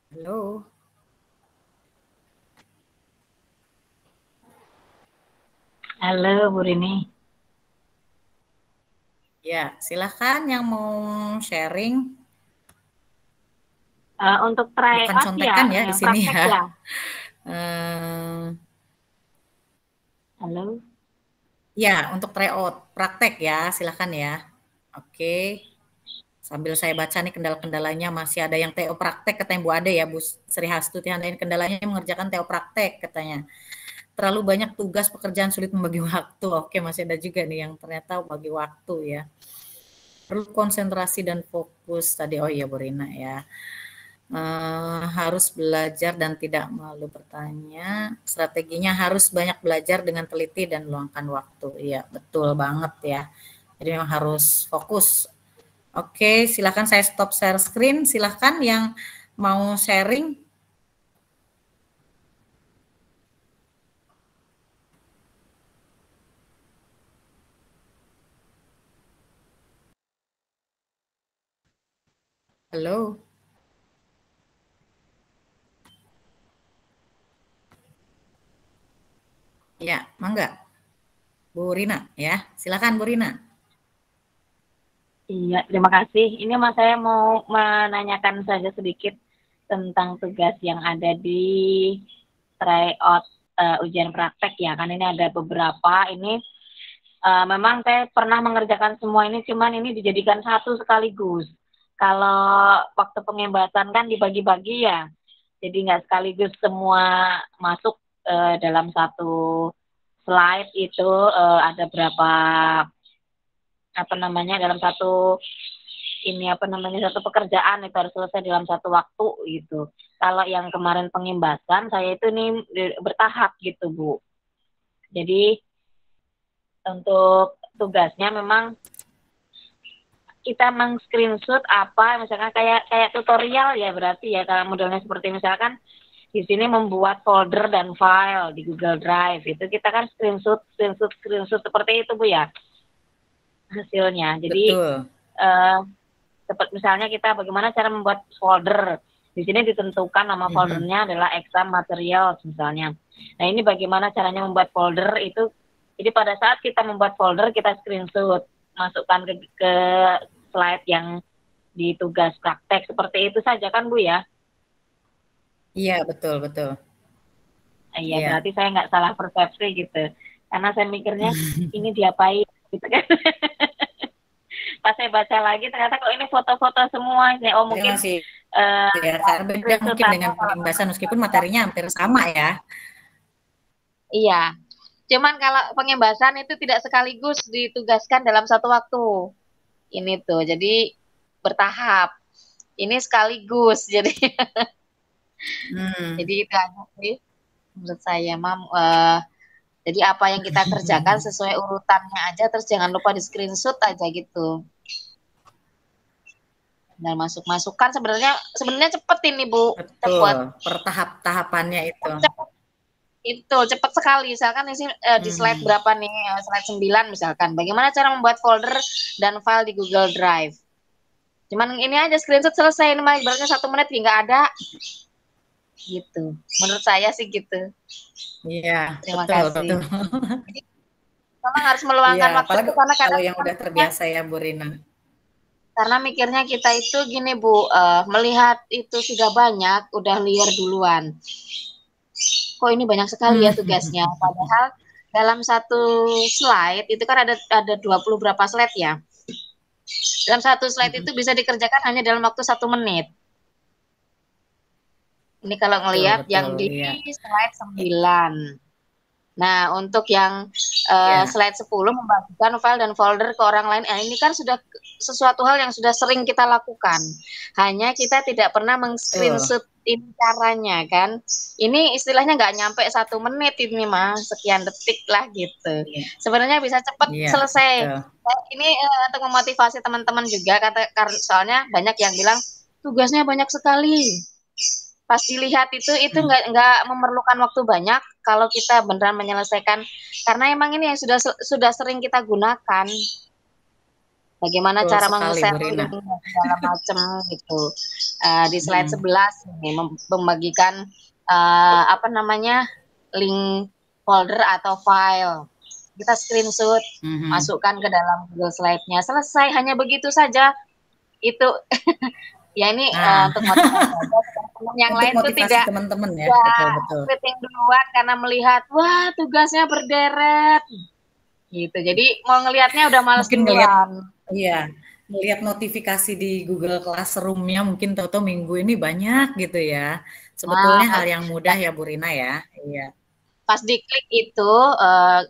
Halo. Halo Bu Rini. Ya, silahkan yang mau sharing. Untuk tryout bukan contekan ya di sini ya. Halo. Ya, untuk tryout praktek ya, silakan ya. Oke. Sambil saya baca nih kendala-kendalanya, masih ada yang TO praktek katanya Bu Ade ya, Bu Sri Hastuti. Ini kendalanya mengerjakan TO praktek katanya. Terlalu banyak tugas pekerjaan, sulit membagi waktu. Oke, masih ada juga nih yang ternyata bagi waktu ya. Perlu konsentrasi dan fokus tadi. Oh iya Bu Rina ya. Harus belajar dan tidak malu bertanya. Strateginya harus banyak belajar dengan teliti dan luangkan waktu. Iya, betul banget ya. Jadi memang harus fokus. Oke, silakan saya stop share screen. Silakan yang mau sharing. Halo. Ya, mangga. Bu Rina ya, silakan Bu Rina. Iya, terima kasih. Ini Mas saya mau menanyakan saja sedikit tentang tugas yang ada di tryout ujian praktek ya. Kan ini ada beberapa. Ini memang saya pernah mengerjakan semua ini, cuman ini dijadikan satu sekaligus. Kalau waktu pengembasan kan dibagi-bagi ya, jadi nggak sekaligus semua masuk dalam satu slide itu ada berapa dalam satu satu pekerjaan itu harus selesai dalam satu waktu gitu. Kalau yang kemarin pengimbasan saya itu nih bertahap gitu Bu. Jadi untuk tugasnya memang kita meng-screenshot misalkan kayak tutorial ya, berarti ya kalau modelnya seperti misalkan di sini membuat folder dan file di Google Drive, itu kita kan screenshot seperti itu Bu ya hasilnya. Jadi seperti misalnya kita bagaimana cara membuat folder, di sini ditentukan nama foldernya adalah exam materials misalnya. Nah ini bagaimana caranya membuat folder itu. Jadi pada saat kita membuat folder kita screenshot, masukkan ke slide yang di tugas praktek, seperti itu saja kan Bu ya? Iya, betul. Iya, berarti saya nggak salah persepsi gitu. Karena saya mikirnya ini diapain gitu kan. Pas saya baca lagi ternyata kok ini foto-foto semua. Oh mungkin masih karena beda mungkin dengan pengimbasan meskipun materinya hampir sama ya. Iya. Cuman kalau pengimbasan itu tidak sekaligus ditugaskan dalam satu waktu. Ini tuh, jadi bertahap. Ini sekaligus, jadi jadi itu aja sih menurut saya, Mam. Jadi apa yang kita kerjakan sesuai urutannya aja, terus jangan lupa di screenshot aja gitu. Dan masuk-masukan sebenarnya cepet ini Bu. Betul, cepet. Pertahap-tahapannya itu. Itu cepat sekali. Misalkan di slide berapa nih? Slide 9 misalkan. Bagaimana cara membuat folder dan file di Google Drive? Cuman ini aja screenshot selesai. Ini mah ibaratnya 1 menit nggak ada. Gitu. Menurut saya sih gitu. Iya. Terima kasih. Betul. Memang harus meluangkan waktu itu karena kalau yang udah terbiasa ya Bu Rina. Karena mikirnya kita itu gini Bu, melihat itu sudah banyak, udah liar duluan. Kok ini banyak sekali ya tugasnya. Padahal dalam satu slide itu kan ada 20 berapa slide ya. Dalam satu slide itu bisa dikerjakan hanya dalam waktu 1 menit. Ini kalau ngelihat yang di slide 9. Nah, untuk yang slide 10 membagikan file dan folder ke orang lain. Ini kan sudah sesuatu hal yang sudah sering kita lakukan. Hanya kita tidak pernah meng-screenshot ini caranya kan. Ini istilahnya nggak nyampe 1 menit ini mah, sekian detik lah gitu. Sebenarnya bisa cepat selesai. Ini untuk memotivasi teman-teman juga, karena soalnya banyak yang bilang tugasnya banyak sekali. Pas dilihat itu nggak memerlukan waktu banyak kalau kita beneran menyelesaikan, karena emang ini yang sudah sering kita gunakan. Bagaimana cara meng-share segala macam gitu. Di slide 11 ini membagikan link folder atau file. Kita screenshot, masukkan ke dalam Google Slide-nya. Selesai, hanya begitu saja. Itu ya ini untuk motivasi yang lain tuh tidak teman-teman ya betul. Duluan karena melihat wah tugasnya berderet gitu. Jadi mau ngelihatnya udah males Mungkin ngelihat, duluan. iya, ngelihat notifikasi di Google Classroom-nya mungkin tahu-tahu minggu ini banyak gitu ya. Sebetulnya hal yang mudah ya Bu Rina ya. Iya. Pas diklik itu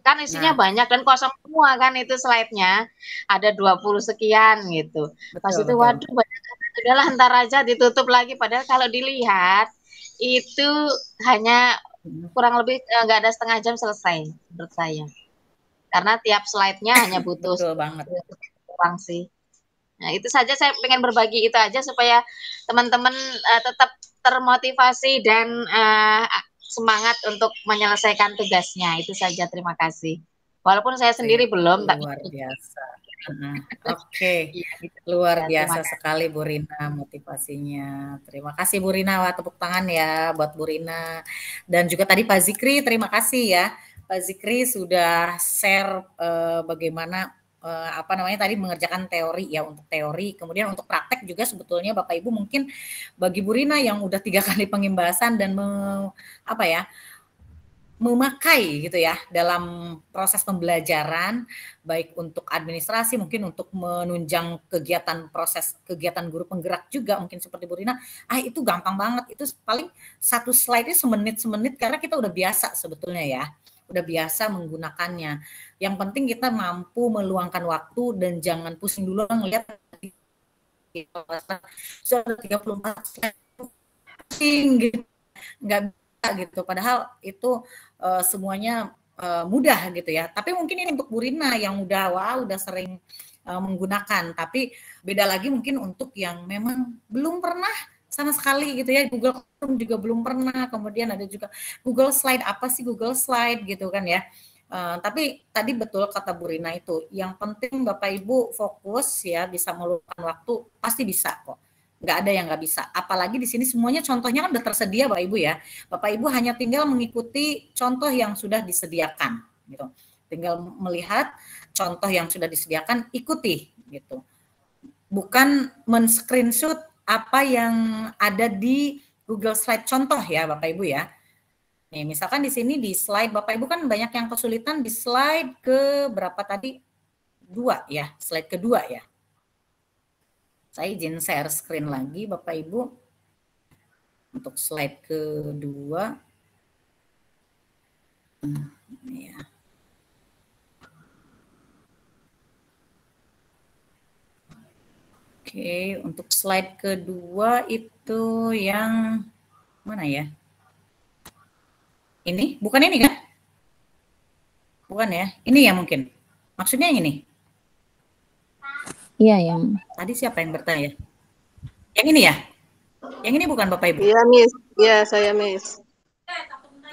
kan isinya Nah, banyak dan kosong semua kan itu slide-nya. Ada 20 sekian gitu. Pas betul itu betul. waduh banyak banget. Udahlah ntar aja ditutup lagi. Padahal kalau dilihat itu hanya kurang lebih nggak ada setengah jam selesai menurut saya. Karena tiap slide-nya hanya butuh Betul banget. kurang sih. Nah, itu saja saya pengen berbagi itu aja supaya teman-teman tetap termotivasi dan semangat untuk menyelesaikan tugasnya. Itu saja, terima kasih. Walaupun saya sendiri belum. Luar biasa. Oke, luar biasa sekali Bu Rina motivasinya. Terima kasih Bu Rina, wah, tepuk tangan ya buat Bu Rina. Dan juga tadi Pak Zikri, terima kasih ya. Pak Zikri sudah share bagaimana apa namanya tadi mengerjakan teori ya, untuk teori. Kemudian untuk praktek juga sebetulnya Bapak Ibu mungkin bagi Bu Rina yang udah 3 kali pengimbasan dan memakai gitu ya dalam proses pembelajaran, baik untuk administrasi, mungkin untuk menunjang proses kegiatan guru penggerak juga mungkin seperti Bu Rina, itu gampang banget, itu paling satu slide-nya semenit karena kita udah biasa sebetulnya ya, udah biasa menggunakannya. Yang penting kita mampu meluangkan waktu dan jangan pusing dulu ngelihat sudah 34 slide pusing gitu, nggak gitu, padahal itu semuanya mudah gitu ya. Tapi mungkin ini untuk Bu Rina yang udah sering menggunakan, tapi beda lagi mungkin untuk yang memang belum pernah sama sekali gitu ya, Google Classroom juga belum pernah, kemudian ada juga Google Slide, apa sih Google Slide gitu kan ya. Tapi tadi betul kata Bu Rina itu, yang penting Bapak Ibu fokus ya, bisa meluangkan waktu, pasti bisa kok. Nggak ada yang nggak bisa. Apalagi di sini semuanya contohnya kan udah tersedia Bapak Ibu ya. Bapak Ibu hanya tinggal mengikuti contoh yang sudah disediakan gitu. Tinggal melihat contoh yang sudah disediakan, ikuti gitu. Bukan men-screenshot apa yang ada di Google Slide contoh ya Bapak Ibu ya. Nih, misalkan di sini di slide Bapak Ibu kan banyak yang kesulitan di slide ke berapa tadi? 2 ya, slide kedua ya. Saya izin share screen lagi Bapak Ibu untuk slide kedua. Ya. Oke, untuk slide kedua itu yang mana ya? Ini, bukan ini kan? Bukan ya? Ini ya mungkin. Maksudnya yang ini? Iya, yang tadi siapa yang bertanya? Yang ini ya? Yang ini bukan Bapak Ibu? Iya, Miss. Iya, saya Miss.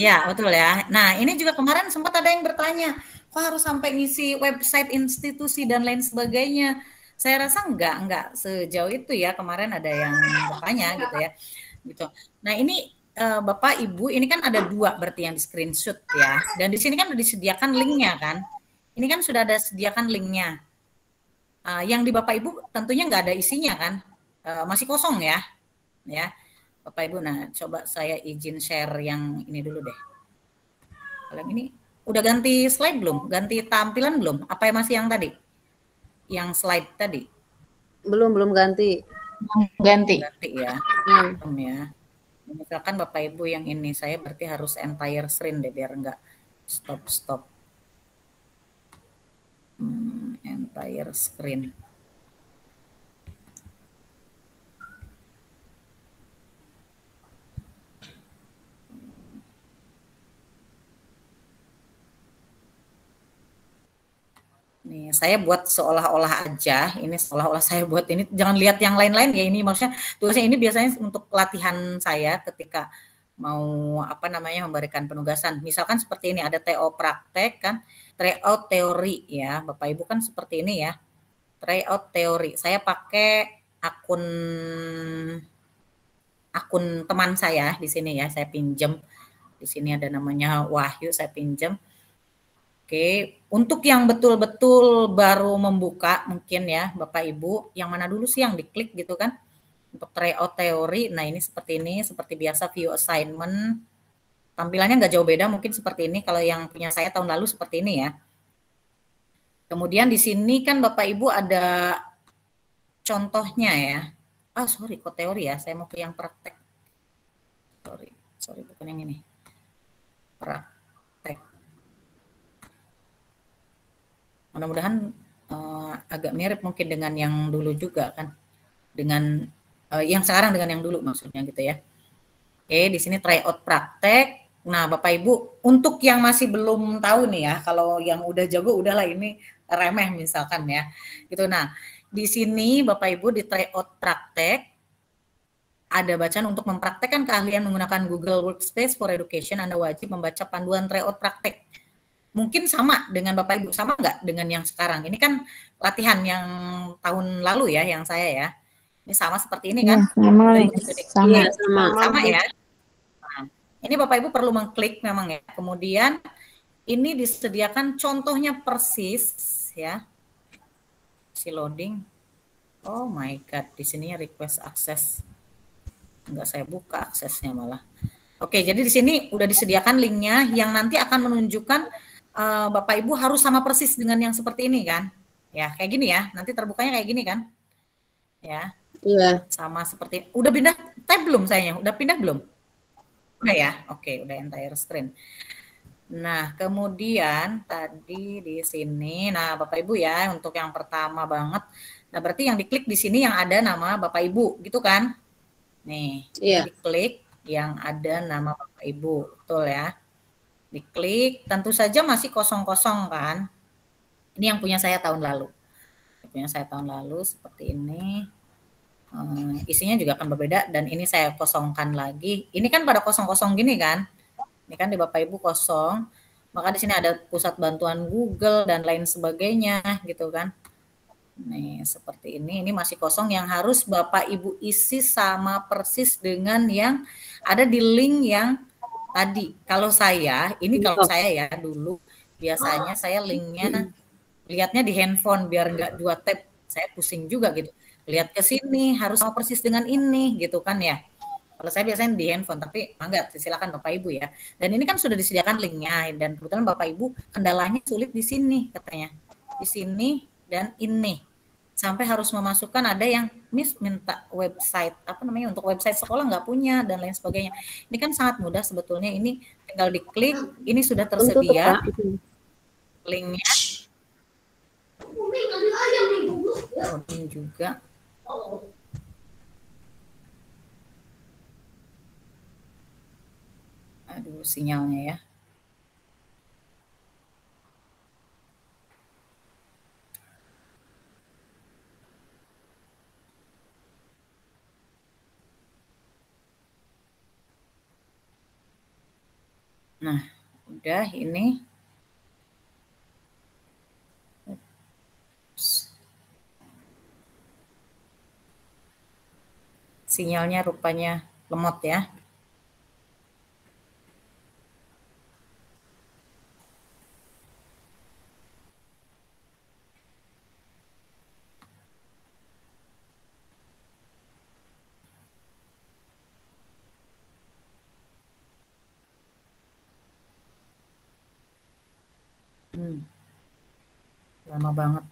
Ya, betul ya. Nah, ini juga kemarin sempat ada yang bertanya, kok harus sampai ngisi website institusi dan lain sebagainya? Saya rasa enggak sejauh itu ya. Kemarin ada yang bertanya gitu ya. Gitu. Nah, ini Bapak Ibu, ini kan ada 2 berarti yang di screenshot ya. Dan di sini kan sudah disediakan linknya kan. Ini kan sudah ada sediakan linknya. Yang di Bapak Ibu tentunya nggak ada isinya kan, masih kosong ya, Bapak Ibu. Nah, coba saya izin share yang ini dulu deh. Kalau yang ini udah ganti slide belum? Ganti tampilan belum? Apa masih yang tadi? Yang slide tadi? Belum ganti. Ganti ya. Ya. Misalkan Bapak Ibu yang ini, saya berarti harus entire screen deh biar nggak stop. Entire screen. Nih, saya buat seolah-olah aja, ini seolah-olah saya buat ini, jangan lihat yang lain-lain ya, ini maksudnya tulisnya ini biasanya untuk pelatihan saya ketika mau memberikan penugasan. Misalkan seperti ini ada TO praktek kan, tryout teori ya, Bapak Ibu kan seperti ini ya. Tryout teori. Saya pakai akun teman saya di sini ya, saya pinjam. Di sini ada namanya Wahyu, saya pinjam. Oke, untuk yang betul-betul baru membuka mungkin ya Bapak Ibu, yang mana dulu sih yang diklik gitu kan? Untuk tryout teori, nah ini seperti biasa view assignment. Tampilannya nggak jauh beda mungkin seperti ini, kalau yang punya saya tahun lalu seperti ini ya. Kemudian di sini kan Bapak Ibu ada contohnya ya. Sorry, kok teori ya. Saya mau ke yang praktek. Sorry, bukan yang ini. Praktek. Mudah-mudahan agak mirip mungkin dengan yang dulu juga kan. Dengan yang sekarang dengan yang dulu maksudnya gitu ya. Oke, di sini tryout praktek. Nah, Bapak Ibu, untuk yang masih belum tahu nih ya, kalau yang udah jago udahlah ini remeh misalkan ya. Gitu. Nah, di sini Bapak Ibu di tryout praktek ada bacaan untuk mempraktekkan keahlian menggunakan Google Workspace for Education. Anda wajib membaca panduan tryout praktek. Mungkin sama dengan Bapak Ibu, sama nggak dengan yang sekarang? Ini kan latihan yang tahun lalu ya, yang saya ya. Ini sama seperti ini kan? Ya, Sama ya. Nah, ini Bapak Ibu perlu mengklik memang ya. Kemudian ini disediakan contohnya persis ya. Si loading. Oh my god, di sini request akses. Enggak saya buka aksesnya malah. Oke, jadi di sini udah disediakan linknya yang nanti akan menunjukkan Bapak Ibu harus sama persis dengan yang seperti ini kan. Ya, kayak gini ya. Nanti terbukanya kayak gini kan. Ya. Iya. Sama seperti udah pindah tab belum sayanya? Udah pindah belum? Udah ya. Oke, udah entire screen. Nah, kemudian tadi di sini, nah Bapak Ibu ya, untuk yang pertama banget, nah berarti yang diklik di sini yang ada nama Bapak Ibu, gitu kan? Nih, diklik yang ada nama Bapak Ibu, betul ya? Diklik, tentu saja masih kosong-kosong kan? Ini yang punya saya tahun lalu. Yang punya saya tahun lalu seperti ini. Isinya juga akan berbeda dan ini saya kosongkan lagi. Ini kan pada kosong-kosong gini kan? Ini kan di Bapak Ibu kosong. Maka di sini ada pusat bantuan Google dan lain sebagainya gitu kan. Nih, seperti ini. Ini masih kosong yang harus Bapak Ibu isi sama persis dengan yang ada di link yang tadi. Kalau saya, ini kalau saya ya dulu biasanya saya linknya lihatnya di handphone biar nggak 2 tab. Saya pusing juga gitu. Lihat ke sini harus sama persis dengan ini gitu kan ya. Kalau saya biasanya di handphone, tapi enggak, silakan Bapak Ibu ya. Dan ini kan sudah disediakan linknya dan kebetulan Bapak Ibu kendalanya sulit di sini katanya. Di sini dan ini. Sampai harus memasukkan ada yang minta website, apa namanya, untuk website sekolah nggak punya dan lain sebagainya. Ini kan sangat mudah sebetulnya, ini tinggal diklik, ini sudah tersedia linknya. Loading juga. Aduh, sinyalnya ya. Nah, udah ini. Sinyalnya rupanya lemot ya. Lama banget.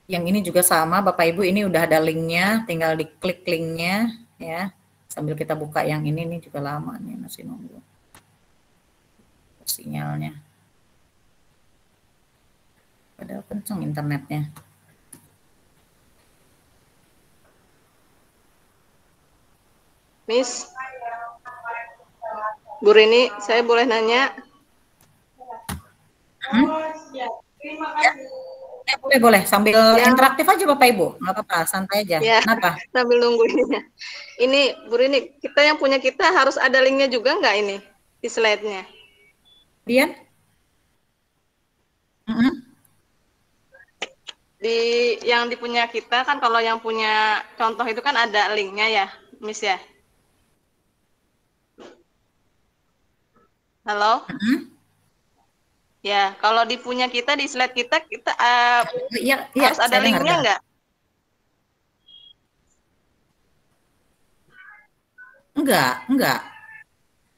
Yang ini juga sama, Bapak Ibu, ini udah ada linknya, tinggal diklik linknya ya. Sambil kita buka yang ini nih juga lama nih, masih nunggu sinyalnya. Padahal kenceng internetnya. Miss, Bu Rini, saya boleh nanya? Ya, boleh sambil interaktif aja Bapak Ibu, nggak apa-apa, santai aja. Ya, kenapa? Sambil nunggu ininya. Ini Bu Rini, kita yang punya kita harus ada linknya juga nggak ini di slide-nya? Kemudian? Di yang dipunya kita kan, kalau yang punya contoh itu kan ada linknya ya, Miss ya? Halo? Ya, kalau di punya kita, di slide kita harus ada linknya nggak?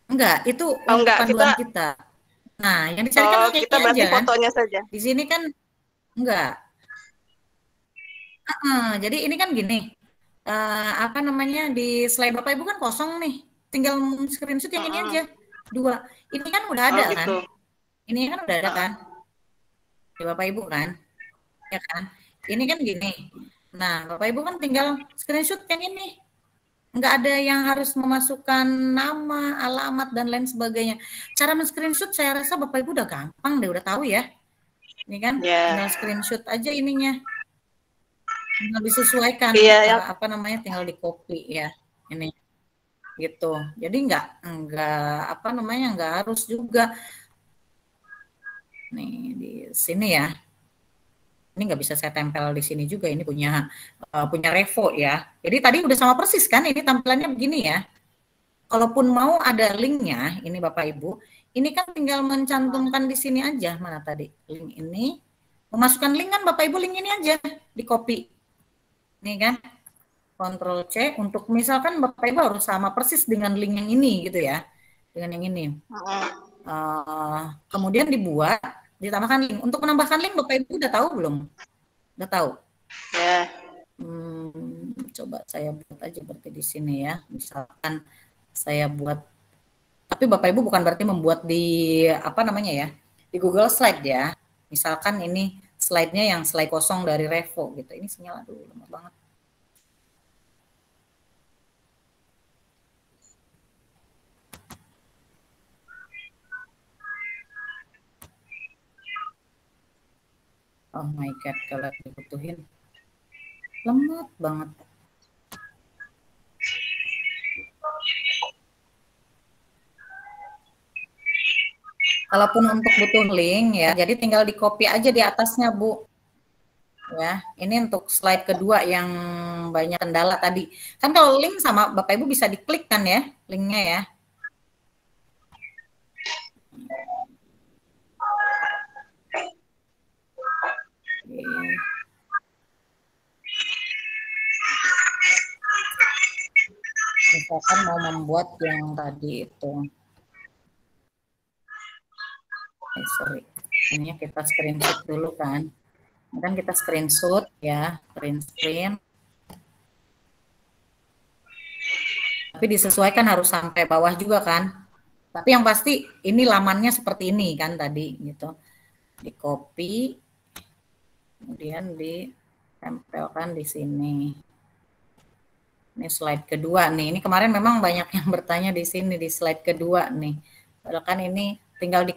Enggak, itu untuk panduan kita. Nah, yang dicarikan kita berarti aja, fotonya saja. Di sini kan Enggak. Jadi ini kan gini, apa namanya, di slide Bapak Ibu kan kosong nih, tinggal screenshot yang ini aja, 2. Ini kan udah ada kan, ini kan udah ada kan, di Bapak Ibu kan, ya kan, ini kan gini. Nah, Bapak Ibu kan tinggal screenshot yang ini, nggak ada yang harus memasukkan nama, alamat, dan lain sebagainya. Cara men-screenshot saya rasa Bapak Ibu udah gampang deh, udah tahu ya. Ini kan, tinggal screenshot aja ininya. Tinggal disesuaikan, apa namanya, tinggal di copy ya, ini. Gitu. Jadi nggak apa namanya, nggak harus juga. Nih, di sini ya. Ini nggak bisa saya tempel di sini juga, ini punya Revo ya. Jadi tadi udah sama persis kan, ini tampilannya begini ya. Kalaupun mau ada linknya, ini Bapak Ibu, ini kan tinggal mencantumkan di sini aja, mana tadi, link ini, memasukkan link kan Bapak Ibu, link ini aja, di copy. Ini kan, Ctrl C, untuk misalkan Bapak Ibu harus sama persis dengan link yang ini gitu ya, dengan yang ini. Kemudian dibuat, ditambahkan link. Untuk menambahkan link Bapak Ibu udah tahu belum? Udah tahu? Ya. Coba saya buat aja berarti di sini ya. Misalkan saya buat, tapi Bapak Ibu bukan berarti membuat di apa namanya ya, di Google Slide ya. Misalkan ini slide-nya yang slide kosong dari Revo gitu. Ini sinyal aduh lama banget. Oh my god, kalau dibutuhin lemot banget. Kalaupun untuk butuh link ya, jadi tinggal di copy aja di atasnya Bu. Ya, ini untuk slide kedua yang banyak kendala tadi. Kan kalau link sama Bapak Ibu bisa diklik kan ya, linknya ya. Misalkan mau membuat yang tadi itu, sorry, ini kita screenshot dulu kan, kita screenshot ya, screen, tapi disesuaikan harus sampai bawah juga kan, tapi yang pasti ini lamannya seperti ini kan tadi gitu, di copy, kemudian ditempelkan di sini. Ini slide kedua nih. Ini kemarin memang banyak yang bertanya di sini di slide kedua nih. Padahal kan ini tinggal di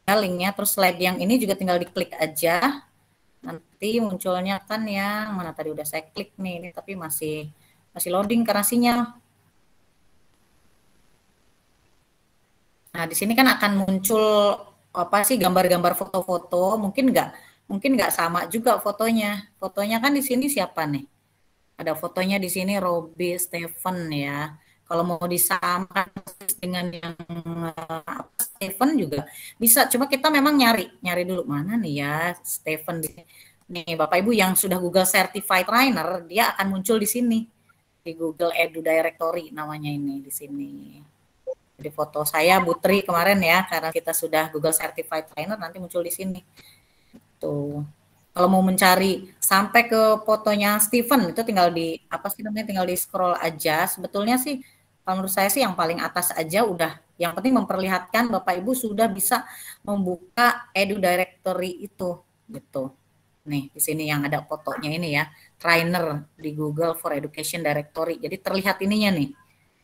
linknya, terus slide yang ini juga tinggal diklik aja. Nanti munculnya kan yang mana tadi udah saya klik nih, ini tapi masih loading karena sinyal. Nah, di sini kan akan muncul apa sih gambar-gambar foto-foto, mungkin nggak sama juga fotonya. Fotonya kan di sini siapa nih? Ada fotonya di sini Robby Stephen ya. Kalau mau disamakan dengan yang Stephen juga bisa. Cuma kita memang nyari dulu mana nih ya Stephen di sini. Nih Bapak Ibu yang sudah Google Certified Trainer, dia akan muncul di sini di Google Edu Directory namanya ini di sini. Jadi foto saya Butri kemarin ya, karena kita sudah Google Certified Trainer nanti muncul di sini. Tuh. Kalau mau mencari sampai ke fotonya Stephen itu tinggal di apa sih namanya, tinggal di scroll aja. Sebetulnya sih kalau menurut saya sih yang paling atas aja udah. Yang penting memperlihatkan Bapak Ibu sudah bisa membuka Edu Directory itu gitu. Nih di sini yang ada fotonya ini ya, trainer di Google for Education Directory. Jadi terlihat ininya nih.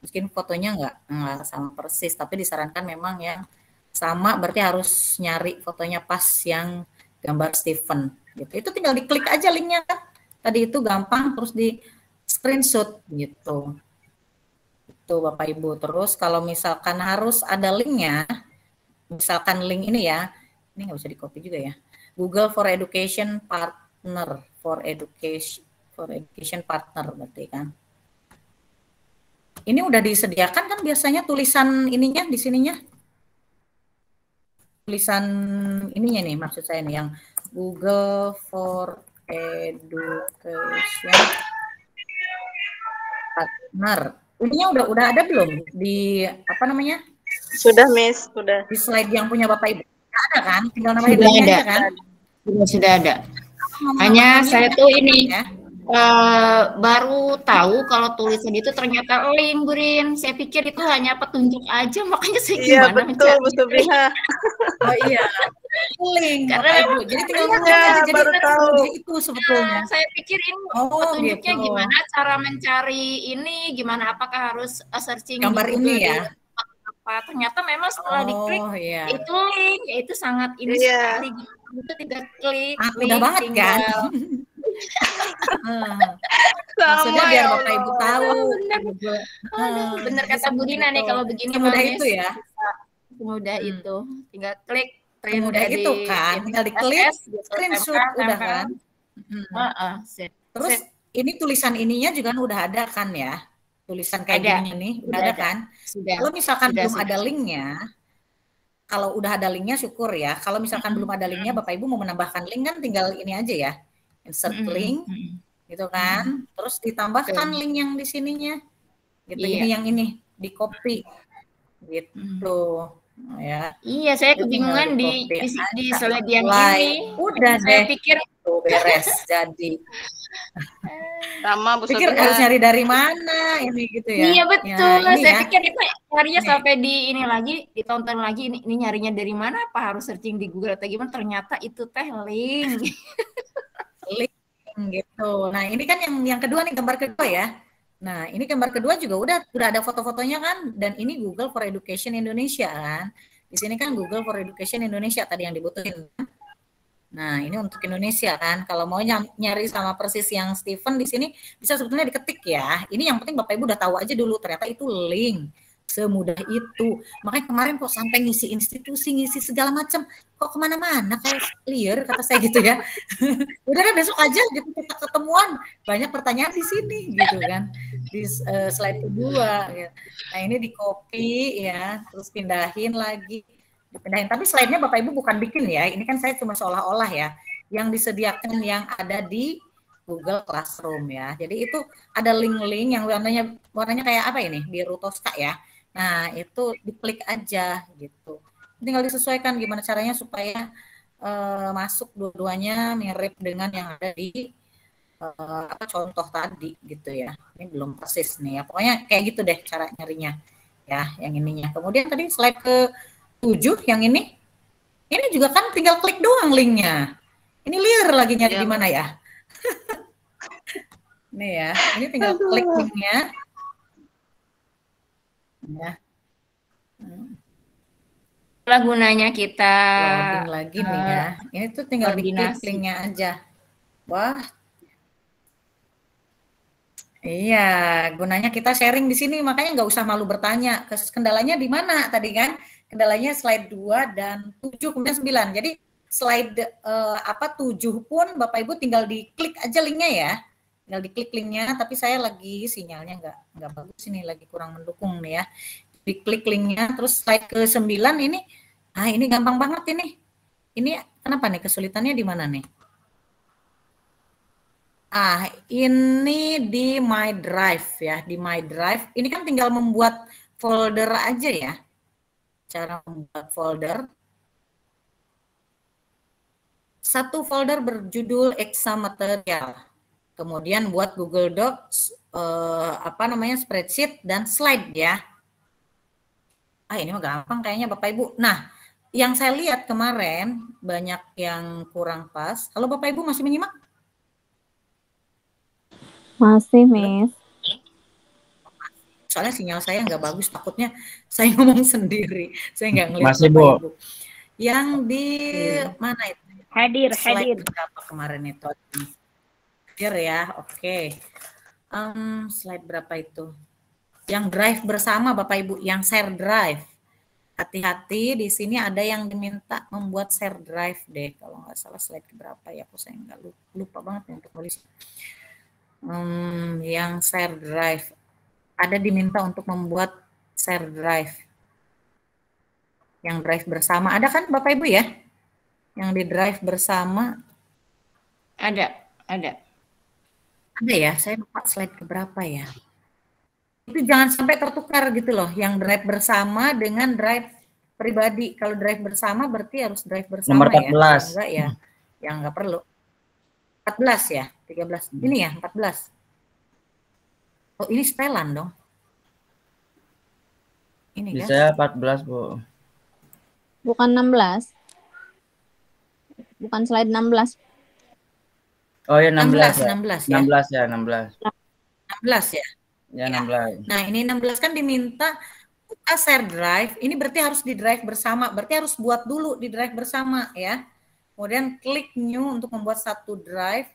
Mungkin fotonya nggak sama persis, tapi disarankan memang yang sama, berarti harus nyari fotonya pas yang gambar Stephen. Gitu. Itu tinggal diklik aja linknya kan. Tadi itu gampang, terus di screenshot gitu. Itu Bapak Ibu. Terus kalau misalkan harus ada linknya, misalkan link ini ya, ini nggak bisa di copy juga ya. Google for Education Partner, for Education Partner berarti kan. Ini udah disediakan kan biasanya tulisan ininya di sininya. Tulisan ininya nih maksud saya nih yang Google for Education Partner. Ininya udah ada belum di apa namanya? Sudah, Miss, sudah. Di slide yang punya Bapak Ibu. Ada kan? Tinggal nama linknya aja kan? Sudah ada. Hanya saya tuh ini baru tahu kalau tulisan itu ternyata link, Burin. Saya pikir itu hanya petunjuk aja, makanya saya gimana betul, Bu Subiha. Oh iya, link. Karena Ibu. Jadi tinggal aja, jadi baru tahu. Itu sebetulnya. Saya pikir ini petunjuknya gimana cara mencari ini, gimana apakah harus searching gambar di ini Google ya. Apa. Ternyata memang setelah diklik itu link, ya itu sangat ini sekali. Itu tidak klik, udah banget kan? Maksudnya biar Bapak Ibu tahu. Bener kata Bu Dina nih, kalau begini semudah itu ya. Semudah itu, tinggal klik. Semudah itu kan, tinggal diklik, screenshot udah kan. Terus ini tulisan ininya juga udah ada kan ya? Tulisan kayak gini nih, udah ada kan? Kalau misalkan belum ada linknya, kalau udah ada linknya syukur ya. Kalau misalkan belum ada linknya, Bapak Ibu mau menambahkan link kan tinggal ini aja ya. Insert link, gitu kan. Terus ditambahkan link yang di sininya. Gitu, ini yang ini, di copy. Gitu. Ya. Iya, saya kebingungan di slide yang ini. Udah saya deh. pikir beres jadi. Sama Bu Pikir Subiha. harus nyari dari mana ini gitu ya. Iya betul. Ya, ini saya ya. pikir itu nyarinya sampai di ini lagi, ditonton lagi ini nyarinya dari mana, apa harus searching di Google atau gimana? Ternyata itu teh link. Link gitu. Nah, ini kan yang kedua nih, gambar kedua ya. Nah, ini gambar kedua juga udah ada foto-fotonya kan, dan ini Google for Education Indonesia kan. Di sini kan Google for Education Indonesia tadi yang dibutuhin. Nah, ini untuk Indonesia kan. Kalau mau nyari sama persis yang Stephen di sini bisa sebetulnya diketik ya. Ini yang penting Bapak Ibu udah tahu aja dulu ternyata itu link. Semudah itu. Makanya kemarin kok sampai ngisi institusi, ngisi segala macam, kok kemana-mana kayak clear kata saya gitu ya. Udah kan besok aja gitu kita ketemuan. Banyak pertanyaan di sini gitu kan. Di slide kedua. Ya. Nah ini di copy ya, terus pindahin lagi. Dipindahin. Tapi slide-nya Bapak Ibu bukan bikin ya. Ini kan saya cuma seolah-olah ya. Yang disediakan yang ada di Google Classroom ya. Jadi itu ada link-link yang warnanya kayak apa ini? Biru toska ya. Nah, itu diklik aja gitu. Tinggal disesuaikan gimana caranya supaya masuk dua-duanya mirip dengan yang ada di contoh tadi gitu ya. Ini belum persis nih ya. Pokoknya kayak gitu deh cara nyarinya. Ya, yang ininya. Kemudian tadi slide ke 7 yang ini juga kan tinggal klik doang linknya. Ini liar lagi nyari di mana ya? Nih ya, ini tinggal klik linknya. Ya. Itulah gunanya kita loading lagi nih ya. Ini tuh tinggal diklik linknya aja. Wah. Iya, gunanya kita sharing di sini, makanya nggak usah malu bertanya. Kendalanya di mana tadi kan? Kendalanya slide 2 dan 7 kemudian 9. Jadi slide 7 pun Bapak Ibu tinggal diklik aja linknya ya. Tinggal diklik linknya, tapi saya lagi sinyalnya nggak bagus ini, lagi kurang mendukung nih ya. Diklik linknya, terus slide ke 9 ini, ini gampang banget ini. Ini kenapa nih kesulitannya di mana nih? Ini di My Drive ya, di My Drive. Ini kan tinggal membuat folder aja ya. Cara membuat folder. Satu folder berjudul exam material. Kemudian buat Google Docs, spreadsheet dan slide ya. Ini mah gampang kayaknya Bapak Ibu. Nah, yang saya lihat kemarin banyak yang kurang pas. Halo Bapak Ibu masih menyimak? Masih, Miss. Soalnya sinyal saya nggak bagus, takutnya saya ngomong sendiri. Saya nggak ngelihat Masih, Bapak Bu. Ibu. Yang di mana itu? Hadir. Berapa kemarin itu? Hadir ya, oke. Slide berapa itu? Yang drive bersama Bapak Ibu, yang share drive. Hati-hati di sini ada yang diminta membuat share drive deh. Kalau nggak salah slide berapa ya? Aku saya nggak lupa banget ya untuk nulis. Yang share drive. Ada diminta untuk membuat share drive. Yang drive bersama. Ada kan Bapak Ibu ya? Yang di drive bersama. Ada. Ada ya? Saya lupa slide keberapa ya? Itu jangan sampai tertukar gitu loh. Yang drive bersama dengan drive pribadi. Kalau drive bersama berarti harus drive bersama Nomor 14. ya. Enggak ya? Yang nggak perlu. 14 ya, 13. Ini ya 14. Oh, ini setelan dong. Ini Di kan? saya 14, Bu. Bukan 16. Bukan slide 16. Oh ya 16 ya. 16 ya. 16 ya, 16. 16 ya. Ya 16. Nah, ini 16 kan diminta buka share drive. Ini berarti harus di drive bersama. Berarti harus buat dulu di drive bersama ya. Kemudian klik new untuk membuat satu drive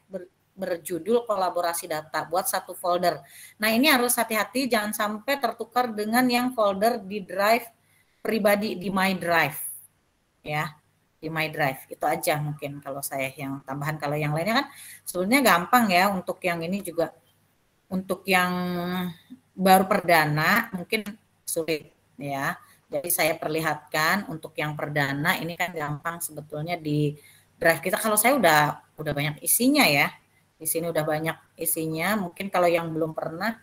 berjudul kolaborasi data. Buat satu folder. Nah, ini harus hati-hati jangan sampai tertukar dengan yang folder di drive pribadi di My Drive. Ya. Di My Drive. Itu aja mungkin kalau saya yang tambahan. Kalau yang lainnya kan sebenarnya gampang ya. Untuk yang ini juga, untuk yang baru perdana mungkin sulit ya. Jadi saya perlihatkan untuk yang perdana ini kan gampang sebetulnya di drive kita. Kalau saya udah banyak isinya ya. Di sini udah banyak isinya. Mungkin kalau yang belum pernah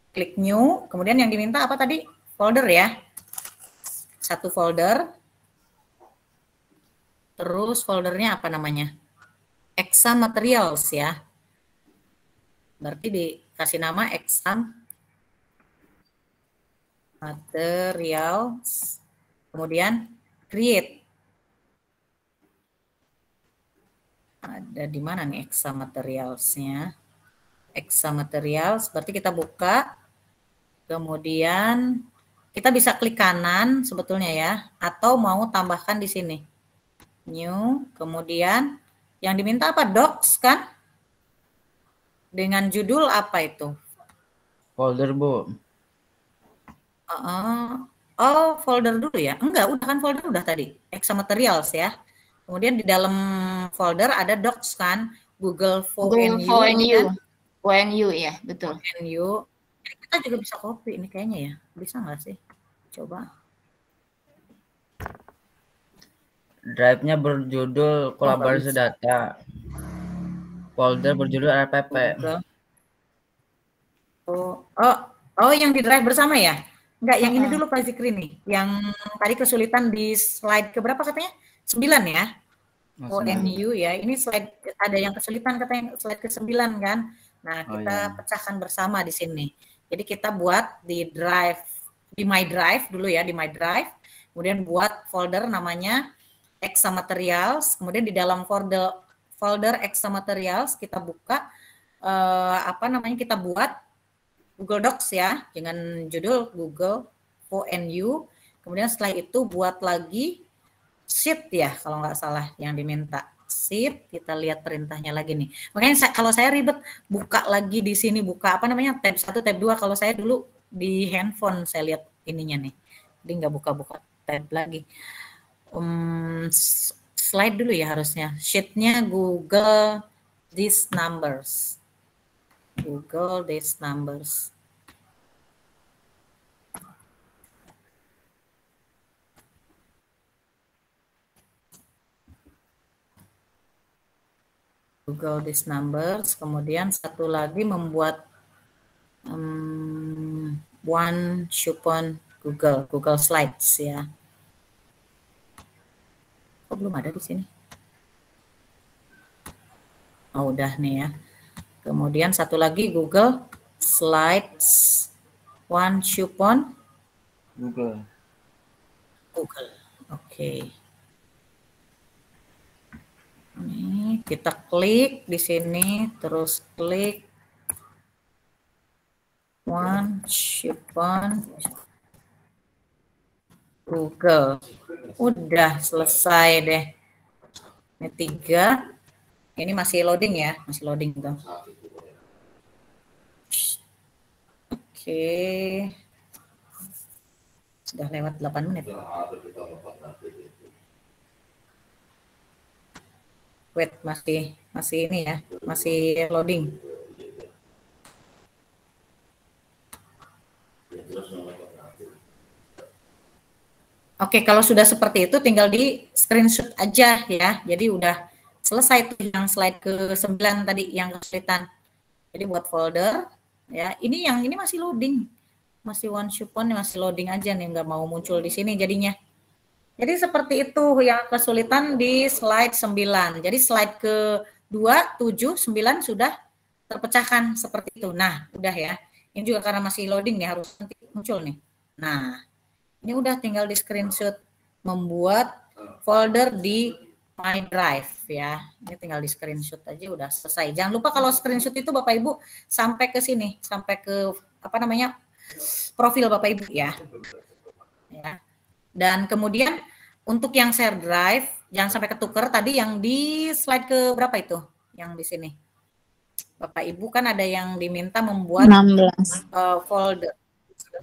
klik new. Kemudian yang diminta apa tadi? Folder ya. Satu folder. Terus foldernya apa namanya? Exam materials ya. Berarti dikasih nama exam materials. Kemudian create. Ada di mana nih exam materials-nya? Exam materials, berarti kita buka. Kemudian kita bisa klik kanan sebetulnya ya. Atau mau tambahkan di sini. New, kemudian yang diminta apa? Docs kan? Dengan judul apa itu? Folder, Bu. Oh, folder dulu ya? Enggak, udah kan folder udah tadi. Exam materials ya. Kemudian di dalam folder ada docs kan? Google Google FONU. FONU. FONU ya, betul. FONU. Kita juga bisa copy ini kayaknya ya. Bisa nggak sih? Coba. Drive-nya berjudul kolaborasi data. Folder berjudul RPP. Oh, yang di drive bersama ya? Enggak, yang ini dulu Pak Zikri nih. Yang tadi kesulitan di slide keberapa katanya? 9 ya? ONU ya. Ini slide ada yang kesulitan katanya slide ke-9 kan? Nah, kita pecahkan bersama di sini. Jadi kita buat di drive, di My Drive dulu ya, di My Drive. Kemudian buat folder namanya Exam Materials. Kemudian di dalam folder Exam Materials kita buka kita buat Google Docs ya, dengan judul Google FONU. Kemudian setelah itu buat lagi sheet ya, kalau nggak salah yang diminta. Sheet, kita lihat perintahnya lagi nih. Makanya kalau saya ribet, buka lagi di sini, buka tab 1, tab 2. Kalau saya dulu di handphone saya lihat ininya nih. Jadi nggak buka-buka tab lagi. Slide dulu ya harusnya. Sheet-nya Google these numbers. Google these numbers. Google these numbers. Kemudian satu lagi membuat one shupon Google Slides ya. Kok belum ada di sini? Oh, udah nih ya. Kemudian satu lagi Google Slides one shupon Google. Oke. Ini kita klik di sini, terus klik one shupon Google. Udah selesai deh. Ini 3. Ini masih loading ya, masih loading tuh. Oke. Sudah lewat 8 menit. Wait, masih ini ya, masih loading. Oke, kalau sudah seperti itu tinggal di screenshot aja ya. Jadi udah selesai tuh yang slide ke-9 tadi yang kesulitan. Jadi buat folder ya. Ini masih loading. Masih one shupon masih loading aja nih, nggak mau muncul di sini jadinya. Jadi seperti itu yang kesulitan di slide 9. Jadi slide ke-2, 7, 9 sudah terpecahkan seperti itu. Nah, udah ya. Ini juga karena masih loading nih, harus nanti muncul nih. Nah, ini udah tinggal di screenshot, membuat folder di My Drive ya. Ini tinggal di screenshot aja udah selesai. Jangan lupa kalau screenshot itu Bapak Ibu sampai ke sini, sampai ke profil Bapak Ibu ya. Ya. Dan kemudian untuk yang share drive jangan sampai ketuker tadi yang di slide ke berapa itu? Yang di sini. Bapak Ibu kan ada yang diminta membuat 16. Folder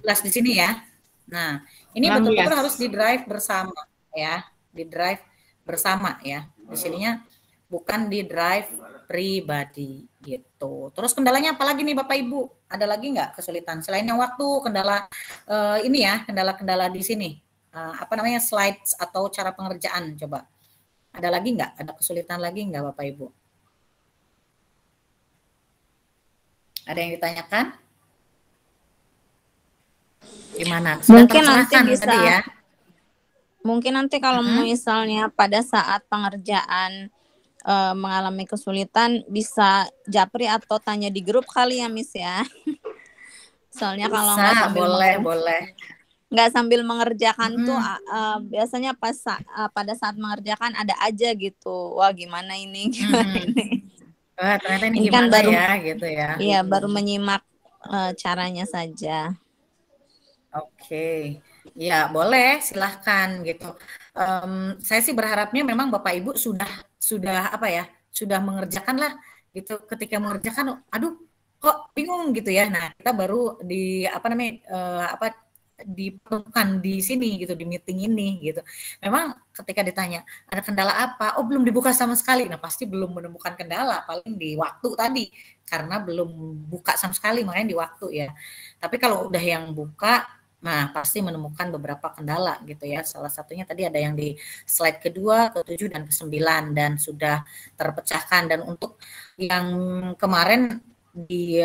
11 di sini ya. Nah, ini betul-betul harus di drive bersama ya, di drive bersama ya. Di sininya bukan di drive pribadi gitu. Terus kendalanya apa lagi nih Bapak Ibu? Ada lagi nggak kesulitan selain yang waktu, kendala ini ya, kendala-kendala di sini? Slides atau cara pengerjaan coba. Ada lagi nggak? Ada kesulitan lagi nggak Bapak Ibu? Ada yang ditanyakan? Gimana? Mungkin nanti bisa tadi ya? Mungkin nanti kalau misalnya pada saat pengerjaan mengalami kesulitan bisa japri atau tanya di grup kali ya Miss ya. Soalnya kalau nggak sambil boleh. Nggak sambil mengerjakan tuh biasanya pada saat mengerjakan ada aja gitu. Wah gimana ini? Wah, ternyata ini kan gimana baru, ya gitu ya. Iya, baru menyimak caranya saja. Oke. Ya, boleh, silahkan gitu. Saya sih berharapnya memang Bapak Ibu sudah mengerjakan lah gitu. Ketika mengerjakan, aduh, kok bingung gitu ya. Nah, kita baru dipertemukan di sini gitu, di meeting ini gitu. Memang ketika ditanya ada kendala apa, belum dibuka sama sekali. Nah, pasti belum menemukan kendala, paling di waktu tadi karena belum buka sama sekali, makanya di waktu ya. Tapi kalau udah yang buka, nah pasti menemukan beberapa kendala gitu ya. Salah satunya tadi ada yang di slide ke-2, ke-7 dan ke-9 dan sudah terpecahkan. Dan untuk yang kemarin di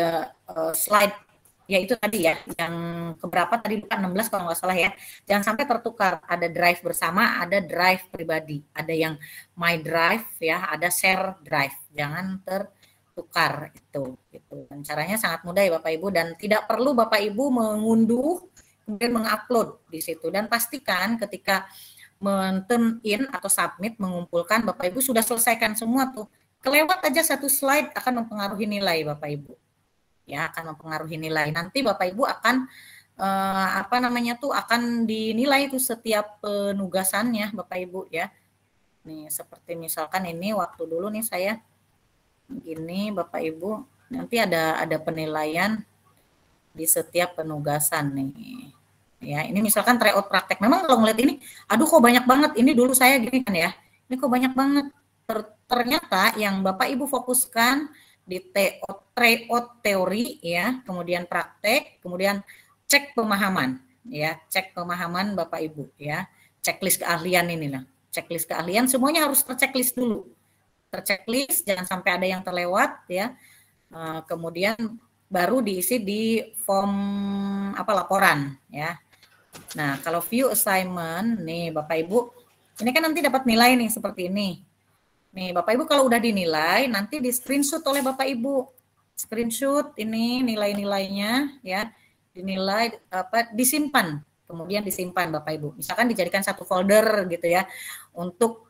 slide yaitu tadi ya, yang keberapa tadi bukan 16 kalau nggak salah ya, jangan sampai tertukar, ada drive bersama, ada drive pribadi, ada yang my drive ya, ada share drive, jangan tertukar itu gitu. Dan caranya sangat mudah ya Bapak Ibu, dan tidak perlu Bapak Ibu mengunduh kemudian mengupload di situ, dan pastikan ketika men-turn in atau submit, mengumpulkan, Bapak Ibu sudah selesaikan semua tuh, kelewat aja satu slide akan mempengaruhi nilai Bapak Ibu. Ya, akan mempengaruhi nilai. Nanti Bapak Ibu akan akan dinilai itu setiap penugasannya Bapak Ibu ya. Nih, seperti misalkan ini waktu dulu nih saya gini Bapak Ibu, nanti ada penilaian di setiap penugasan nih. Ya, ini misalkan tryout praktek. Memang kalau ngeliat ini, aduh kok banyak banget. Ini dulu saya gini kan ya. Ini kok banyak banget. Ternyata yang Bapak Ibu fokuskan di tryout teori ya, kemudian praktek, kemudian cek pemahaman ya, cek pemahaman Bapak Ibu ya, checklist keahlian inilah, checklist keahlian semuanya harus terchecklist dulu, terchecklist, jangan sampai ada yang terlewat ya. Kemudian baru diisi di form laporan ya. Nah, kalau view assignment nih Bapak Ibu, ini kan nanti dapat nilai nih seperti ini. Nih Bapak Ibu kalau udah dinilai nanti di screenshot oleh Bapak Ibu. Screenshot ini nilai-nilainya ya, dinilai disimpan. Kemudian disimpan Bapak Ibu. Misalkan dijadikan satu folder gitu ya untuk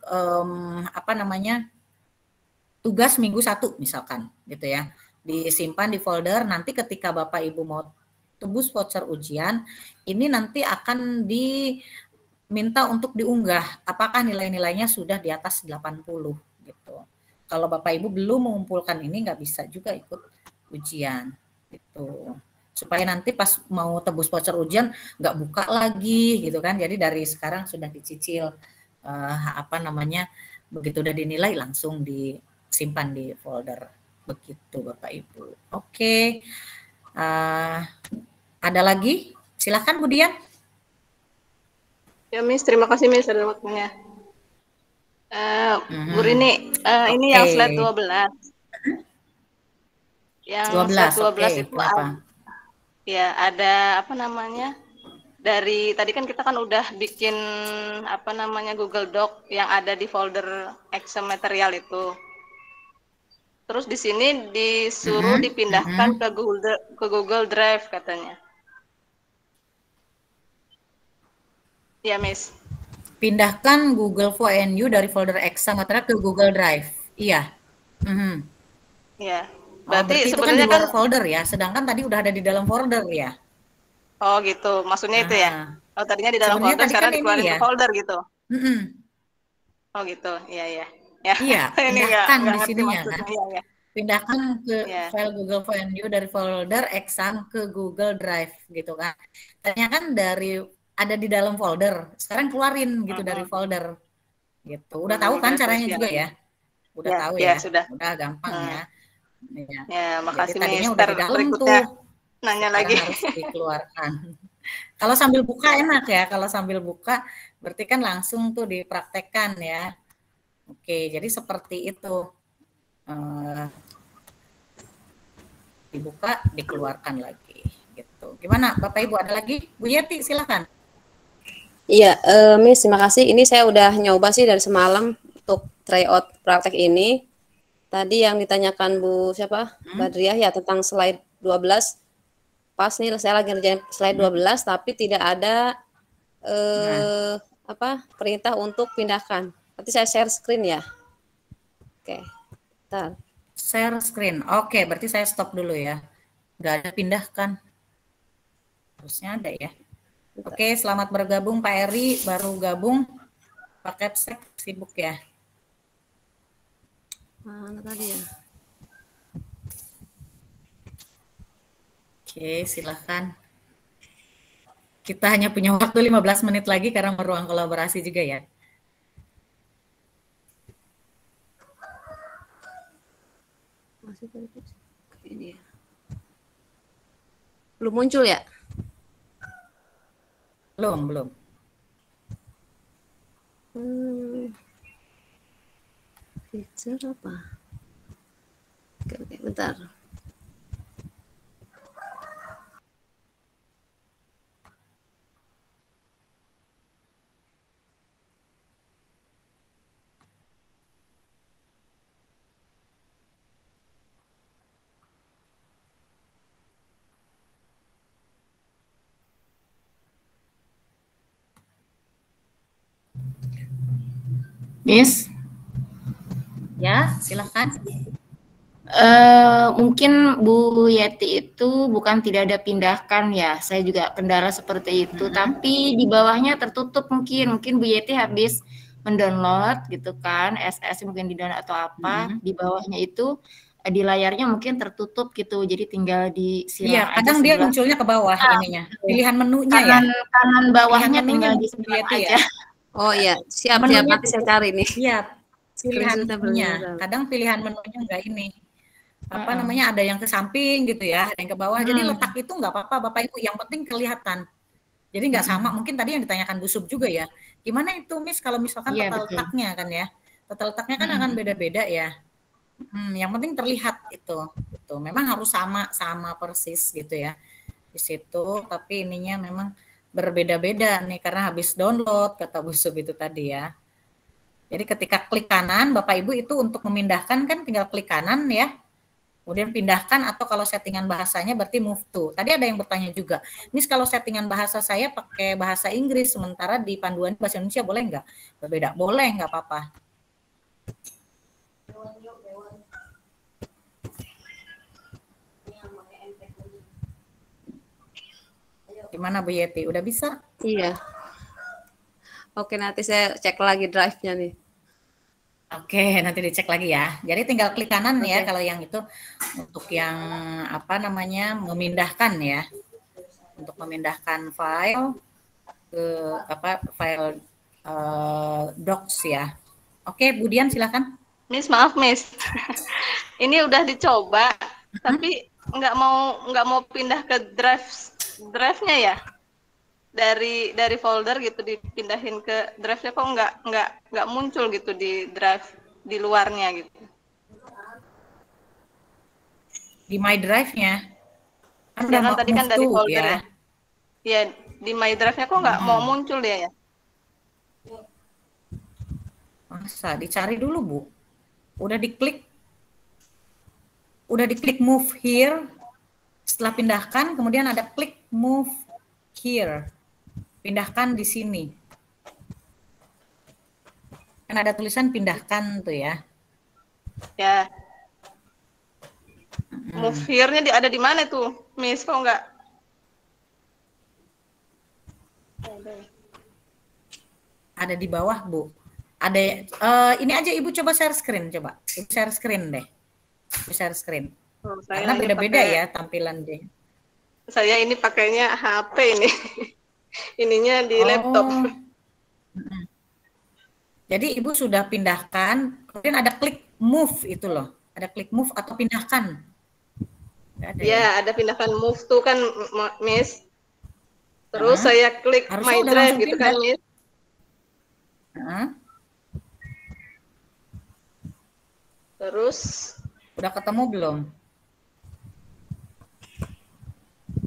tugas minggu 1 misalkan gitu ya. Disimpan di folder, nanti ketika Bapak Ibu mau tebus voucher ujian, ini nanti akan diminta untuk diunggah apakah nilai-nilainya sudah di atas 80 gitu. Kalau Bapak Ibu belum mengumpulkan ini nggak bisa juga ikut ujian gitu. Supaya nanti pas mau tebus voucher ujian nggak buka lagi gitu kan. Jadi dari sekarang sudah dicicil begitu udah dinilai langsung disimpan di folder begitu Bapak Ibu. Oke. Ada lagi? Silakan Bu Dian. Ya Miss, terima kasih Miss ada waktunya. Bu Rini, ini yang slide 12. Yang 12, slide 12 okay. itu ya ada dari tadi kan kita kan udah bikin apa namanya Google Doc yang ada di folder Excel material itu. Terus di sini disuruh dipindahkan ke Google Drive katanya. Ya, Miss. Pindahkan Google VNU dari folder Excel material ke Google Drive. Iya. Iya. Berarti itu kan di luar folder ya, sedangkan tadi udah ada di dalam folder ya. Oh gitu, maksudnya itu ya. Oh tadinya di dalam folder, sekarang dikeluarin ke folder gitu. Oh gitu, iya. Iya, pindahkan di sininya kan. Iya. Pindahkan ke file Google VNU dari folder Exam ke Google Drive gitu kan. Tadinya kan ada di dalam folder, sekarang keluarin gitu dari folder gitu. Udah tahu kan caranya juga ya? Udah tahu ya? Sudah. Udah gampang ya. Ya, makasih tadinya udah di dalam tuh. Nanya lagi. Harus dikeluarkan. Kalau sambil buka enak ya, kalau sambil buka berarti kan langsung tuh dipraktekkan ya. Oke, jadi seperti itu. Dibuka, dikeluarkan lagi gitu. Gimana Bapak Ibu, ada lagi? Bu Yeti silakan. Iya, Miss, terima kasih. Ini saya udah nyoba sih dari semalam untuk tryout praktek ini. Tadi yang ditanyakan Bu siapa? Badriah ya tentang slide 12. Pas nih saya lagi ngerjain slide 12 tapi tidak ada perintah untuk pindahkan. Nanti saya share screen ya. Oke. Bentar. Share screen. Oke, berarti saya stop dulu ya. Nggak ada pindahkan. Harusnya ada ya. Oke, selamat bergabung Pak Eri, baru gabung. Pak Kepsek sibuk ya. Mana tadi ya? Oke, silahkan. Kita hanya punya waktu 15 menit lagi karena ruang kolaborasi juga ya. Masih terus. Ini ya. Belum muncul ya? Belum. Feature apa? Oke, bentar. Miss? Ya, silakan. Mungkin Bu Yeti itu bukan tidak ada pindahkan ya. Saya juga kendala seperti itu. Tapi di bawahnya tertutup mungkin Bu Yeti habis mendownload gitu kan. SS mungkin di download atau apa. Di bawahnya itu di layarnya mungkin tertutup gitu. Jadi tinggal disiram. Iya, kadang dia munculnya ke bawah ininya. Pilihan menunya kanan bawahnya tinggal disiram aja. Oh iya, siap nanti saya cari nih. Siap. Pilihan menunya. Kadang pilihan menunya enggak ini. Apa namanya, ada yang ke samping gitu ya, ada yang ke bawah. Jadi letak itu enggak apa-apa Bapak Ibu, yang penting kelihatan. Jadi enggak sama. Mungkin tadi yang ditanyakan Bu Sub juga ya. Gimana itu Miss kalau misalkan tata letaknya kan ya? Tata letaknya kan akan beda-beda ya. Yang penting terlihat itu. Memang harus sama persis gitu ya. Di situ, tapi ininya memang berbeda-beda nih karena habis download kata Bu Sub itu tadi ya. Jadi ketika klik kanan Bapak Ibu itu untuk memindahkan kan tinggal klik kanan ya. Kemudian pindahkan atau kalau settingan bahasanya berarti move to. Tadi ada yang bertanya juga. Miss kalau settingan bahasa saya pakai bahasa Inggris sementara di panduan bahasa Indonesia boleh nggak? Berbeda. Boleh, nggak apa-apa. Gimana Bu Yeti? Udah bisa? Iya. Oke, nanti saya cek lagi drive-nya nih. Oke, nanti dicek lagi ya. Jadi tinggal klik kanan ya kalau yang itu untuk yang apa namanya memindahkan ya. Untuk memindahkan file ke file docs ya. Oke, Bu Dian silakan. Miss, maaf Miss. Ini udah dicoba tapi nggak mau pindah ke drive-nya ya. Dari folder gitu dipindahin ke drive-nya kok nggak muncul gitu di drive di luarnya gitu. Di my drive-nya. Kan tadi kan dari folder ya. Ya, di My Drive-nya kok nggak mau muncul dia ya? Masa dicari dulu, Bu. Udah diklik move here. Setelah pindahkan, kemudian ada klik move here. Pindahkan di sini. Kan ada tulisan pindahkan tuh ya. Ya. Move here-nya ada di mana tuh, Miss? Kok nggak? Ada di bawah, Bu. Ada ini aja Ibu coba share screen coba. Ibu share screen deh. Ibu share screen. Oh, Karena beda-beda ya tampilan deh. Saya ini pakainya HP ini. Ininya di laptop. Jadi Ibu sudah pindahkan, kemudian ada klik move itu loh. Ada klik move atau pindahkan. Ada ya, ada pindahkan move tuh kan, Miss. Terus saya klik My Drive gitu kan, Miss. Terus udah ketemu belum?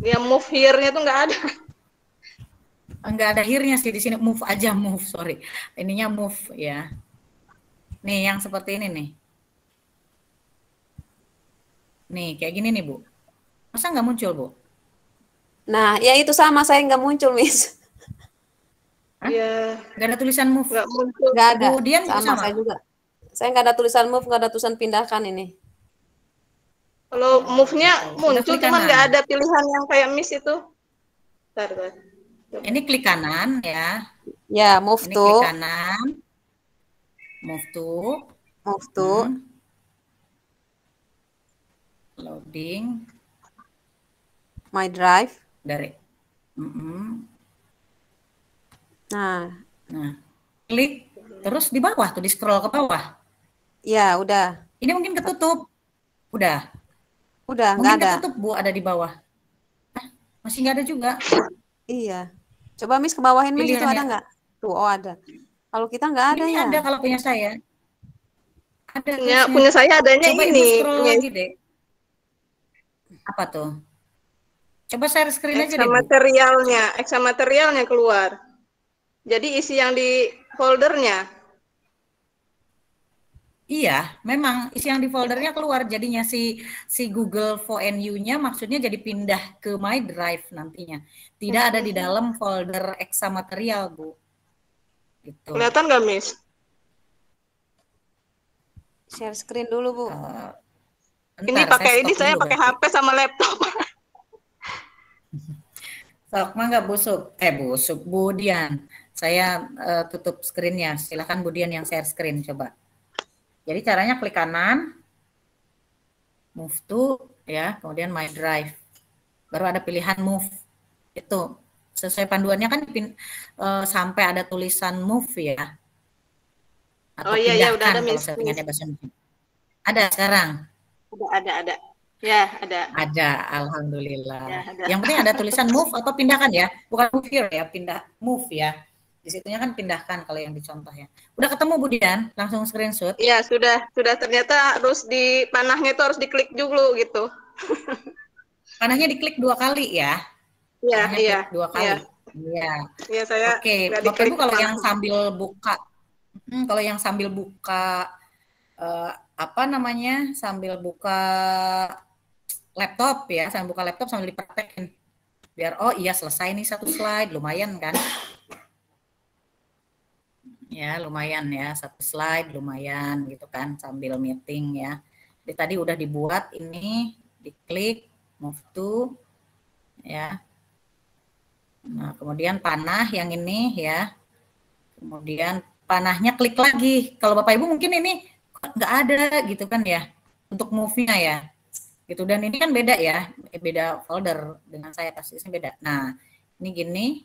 Dia move here-nya tuh nggak ada. Nggak ada here-nya sih di sini, move aja, move, sorry. Ininya move ya. Nih yang seperti ini nih. Nih kayak gini nih, Bu. Masa nggak muncul, Bu? Nah, ya itu sama, saya nggak muncul, Miss. Iya. Nggak ada tulisan move. Nggak muncul. Nggak ada. Kemudian sama saya juga. Saya nggak ada tulisan move, nggak ada tulisan pindahkan ini. Kalau move-nya muncul, cuman nggak ada pilihan yang kayak Miss itu. Bentar. Ini klik kanan ya. Ya, move ini to. Klik kanan. Move to. Move to. Loading. My Drive. Dari. Nah, klik terus di bawah tuh, di scroll ke bawah. Ya, udah. Ini mungkin ketutup. Udah, nggak mungkin ada. ketutup, Bu, ada di bawah. Masih nggak ada juga. Iya. Coba Miss ke bawahin, Miss, itu ada nggak? Tuh, oh ada. Kalau kita nggak ada ini ya. Ada kalau punya saya. Ada. Punya saya adanya coba ini. Ibu scroll lagi deh. Apa tuh? Coba share screen aja deh, Bu. Materialnya keluar. Jadi isi yang di foldernya. Iya, memang isi yang di foldernya keluar. Jadinya si Google for NU-nya maksudnya jadi pindah ke My Drive nantinya. Tidak ada di dalam folder Exa material, Bu. Gitu. Kelihatan nggak, Miss? Share screen dulu, Bu. Ini pakai ini saya pakai HP sama laptop. Sok, mangga busuk. Bu Dian. Saya tutup screen-nya. Silakan Bu Dian yang share screen coba. Jadi caranya klik kanan, move to, ya, kemudian My Drive. Baru ada pilihan move. Itu sesuai panduannya kan sampai ada tulisan move ya. Atau iya, udah ada, Miss. Ada sekarang? Ada. Ya, ada. Ada, alhamdulillah. Ya, ada. Yang penting ada tulisan move atau pindahkan ya, bukan move here ya, move ya. Di situnya kan pindahkan kalau yang dicontoh ya. Udah ketemu Bu Dian, langsung screenshot. Iya, sudah ternyata harus di panahnya itu harus diklik dulu gitu. Panahnya diklik 2 kali ya. Iya. 2 kali. Iya. Iya, saya. Oke, Bapak Ibu kalau yang sambil buka sambil buka laptop ya, sambil dipraktekin. Biar selesai nih 1 slide, lumayan kan? Ya, lumayan ya, 1 slide lumayan gitu kan, sambil meeting ya. Jadi tadi udah dibuat ini, diklik, move to, ya. Nah, kemudian panah yang ini ya. Kemudian panahnya klik lagi. Kalau Bapak Ibu mungkin ini nggak ada gitu kan ya, untuk move-nya ya. Gitu, dan ini kan beda ya, beda folder dengan saya pasti beda. Nah, ini gini.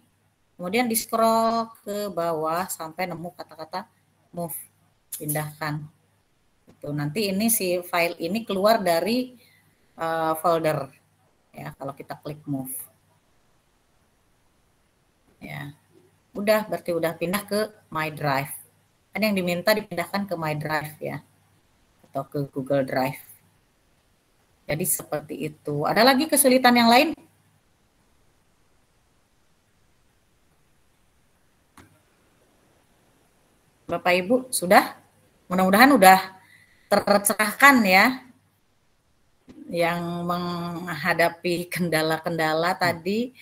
Kemudian di scroll ke bawah sampai nemu kata-kata move, pindahkan. Itu nanti ini si file ini keluar dari folder ya kalau kita klik move. Ya. Berarti udah pindah ke My Drive. Ada yang diminta dipindahkan ke My Drive ya. Atau ke Google Drive. Jadi seperti itu. Ada lagi kesulitan yang lain? Bapak Ibu sudah? Mudah-mudahan udah tercerahkan ya, yang menghadapi kendala-kendala tadi.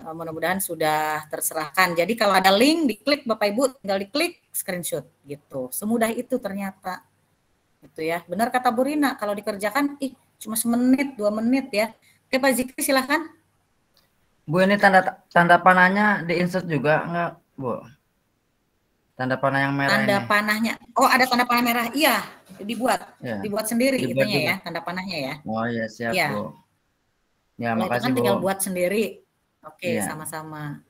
Mudah-mudahan sudah terserahkan. Jadi kalau ada link diklik Bapak Ibu, tinggal diklik screenshot gitu. Semudah itu ternyata. Gitu ya. Benar kata Bu Rina, kalau dikerjakan cuma 1 menit, 2 menit ya. Oke Pak Zikri silahkan. Bu, ini tanda panahnya di-insert juga enggak, Bu? Tanda panah yang merah Tanda ini. panahnya. Oh, ada tanda panah merah. Iya, dibuat. Ya. Dibuat sendiri Dibuat itunya juga. ya, tanda panahnya ya. Oh iya, siap, Iya. Bu. Ya, Kalau itu makasih, kan Bu. tinggal buat sendiri. Oke, Iya. sama-sama.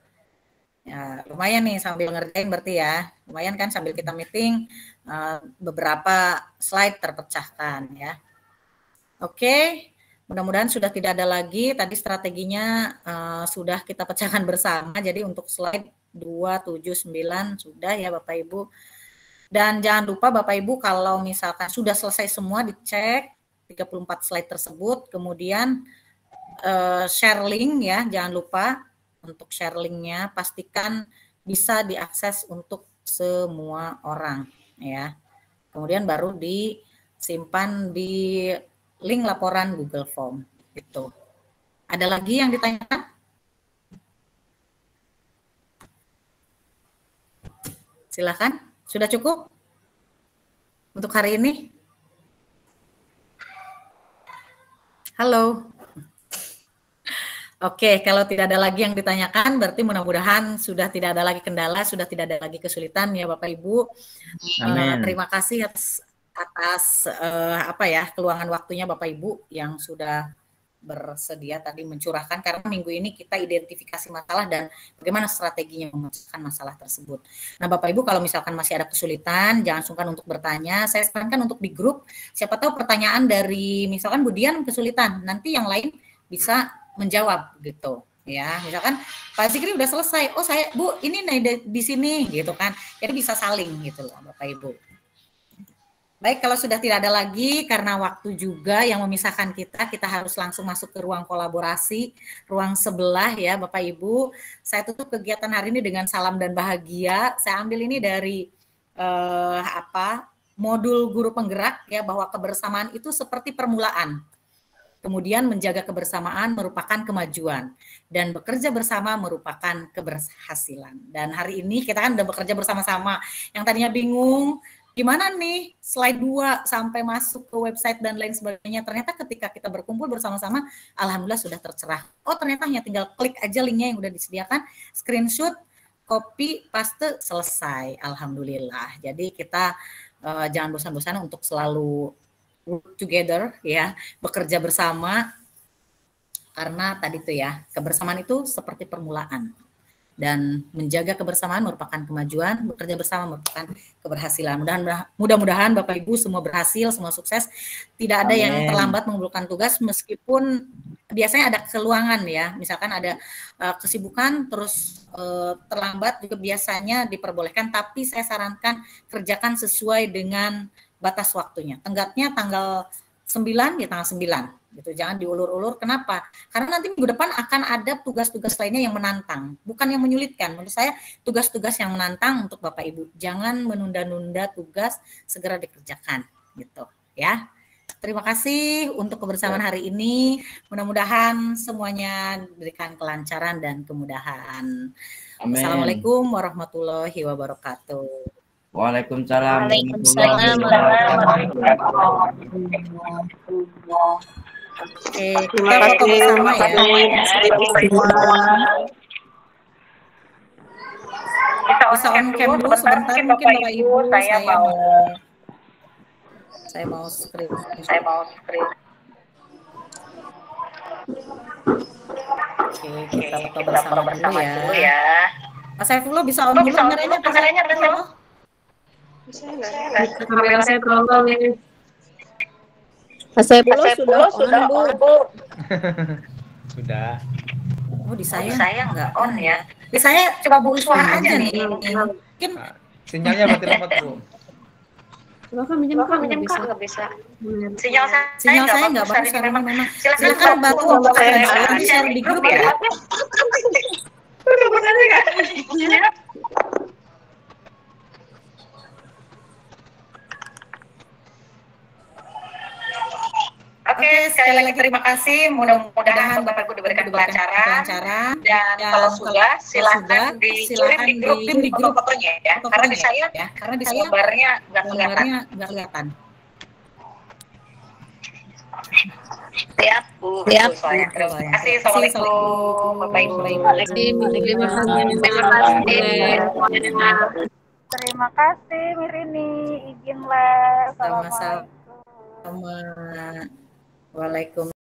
Ya, lumayan nih sambil ngerjain berarti ya. Lumayan kan sambil kita meeting, beberapa slide terpecahkan ya. Oke, mudah-mudahan sudah tidak ada lagi. Tadi strateginya sudah kita pecahkan bersama. Jadi untuk slide 2, 7, 9 sudah ya Bapak Ibu. Dan jangan lupa Bapak Ibu kalau misalkan sudah selesai semua dicek 34 slide tersebut, kemudian share link ya, jangan lupa untuk share linknya, pastikan bisa diakses untuk semua orang ya. Kemudian baru disimpan di link laporan Google Form gitu. Ada lagi yang ditanyakan? Silakan, sudah cukup untuk hari ini? Halo. Oke, kalau tidak ada lagi yang ditanyakan, berarti mudah-mudahan sudah tidak ada lagi kendala, sudah tidak ada lagi kesulitan ya Bapak Ibu. Amin. Terima kasih atas keluangan waktunya Bapak Ibu yang sudah bersedia tadi mencurahkan, karena minggu ini kita identifikasi masalah dan bagaimana strateginya memecahkan masalah tersebut. Nah Bapak Ibu, kalau misalkan masih ada kesulitan, jangan sungkan untuk bertanya. Saya sarankan untuk di grup, siapa tahu pertanyaan dari misalkan Bu Dian kesulitan, nanti yang lain bisa menjawab gitu ya. Misalkan Pak Zikri udah selesai, oh saya Bu ini di sini gitu kan, jadi bisa saling gitu loh Bapak Ibu. Baik, kalau sudah tidak ada lagi karena waktu juga yang memisahkan kita harus langsung masuk ke ruang kolaborasi, ruang sebelah ya Bapak Ibu. Saya tutup kegiatan hari ini dengan salam dan bahagia. Saya ambil ini dari modul guru penggerak ya, bahwa kebersamaan itu seperti permulaan. Kemudian menjaga kebersamaan merupakan kemajuan dan bekerja bersama merupakan keberhasilan. Dan hari ini kita kan udah bekerja bersama-sama. Yang tadinya bingung gimana nih slide 2 sampai masuk ke website dan lain sebagainya. Ternyata ketika kita berkumpul bersama-sama, alhamdulillah sudah tercerah. Oh ternyata hanya tinggal klik aja linknya yang udah disediakan, screenshot, copy, paste, selesai. Alhamdulillah. Jadi kita jangan bosan-bosan untuk selalu work together ya, bekerja bersama, karena tadi tuh ya, kebersamaan itu seperti permulaan dan menjaga kebersamaan merupakan kemajuan, bekerja bersama merupakan keberhasilan. Mudah-mudahan Bapak Ibu semua berhasil, semua sukses, tidak ada yang terlambat mengumpulkan tugas meskipun biasanya ada keluangan ya, misalkan ada kesibukan terus terlambat juga biasanya diperbolehkan, tapi saya sarankan kerjakan sesuai dengan batas waktunya. Tenggatnya tanggal 9 ya tanggal 9 gitu. Jangan diulur-ulur. Kenapa? Karena nanti minggu depan akan ada tugas-tugas lainnya yang menantang, bukan yang menyulitkan. Menurut saya tugas-tugas yang menantang untuk Bapak Ibu. Jangan menunda-nunda tugas, segera dikerjakan gitu ya. Terima kasih untuk kebersamaan hari ini. Mudah-mudahan semuanya diberikan kelancaran dan kemudahan. Amin. Assalamualaikum warahmatullahi wabarakatuh. Waalaikumsalam. Oke, kita foto bersama ya. Bisa on cam dulu sebentar mungkin Bapak Ibu, saya mau screen. Oke, kita foto bersama dulu ya. Pak Saifullah bisa on dulu kameranya, Pak Saifullah. Kamera saya tolong ini. Saya sudah on, Bu. Sudah. Oh, di saya nggak on ya. Di saya coba buka suara aja nih. Mungkin sinyalnya berarti lemot, Bu. Coba minjem nggak bisa. Sinyal saya nggak bagus karena memang. Silakan bantu untuk share di grup ya. terima kasih. Mudah-mudahan Bapak Ibu diberikan kelancaran. Dan kalau sudah, silakan dikirim di grup fotonya ya. Karena di saya gambarnya nggak kelihatan. Siap, Bu. Siap. Terima kasih. Assalamualaikum. Bapak Ibu. Terima kasih Mirini, izin les. Sama-sama. Waalaikumsalam.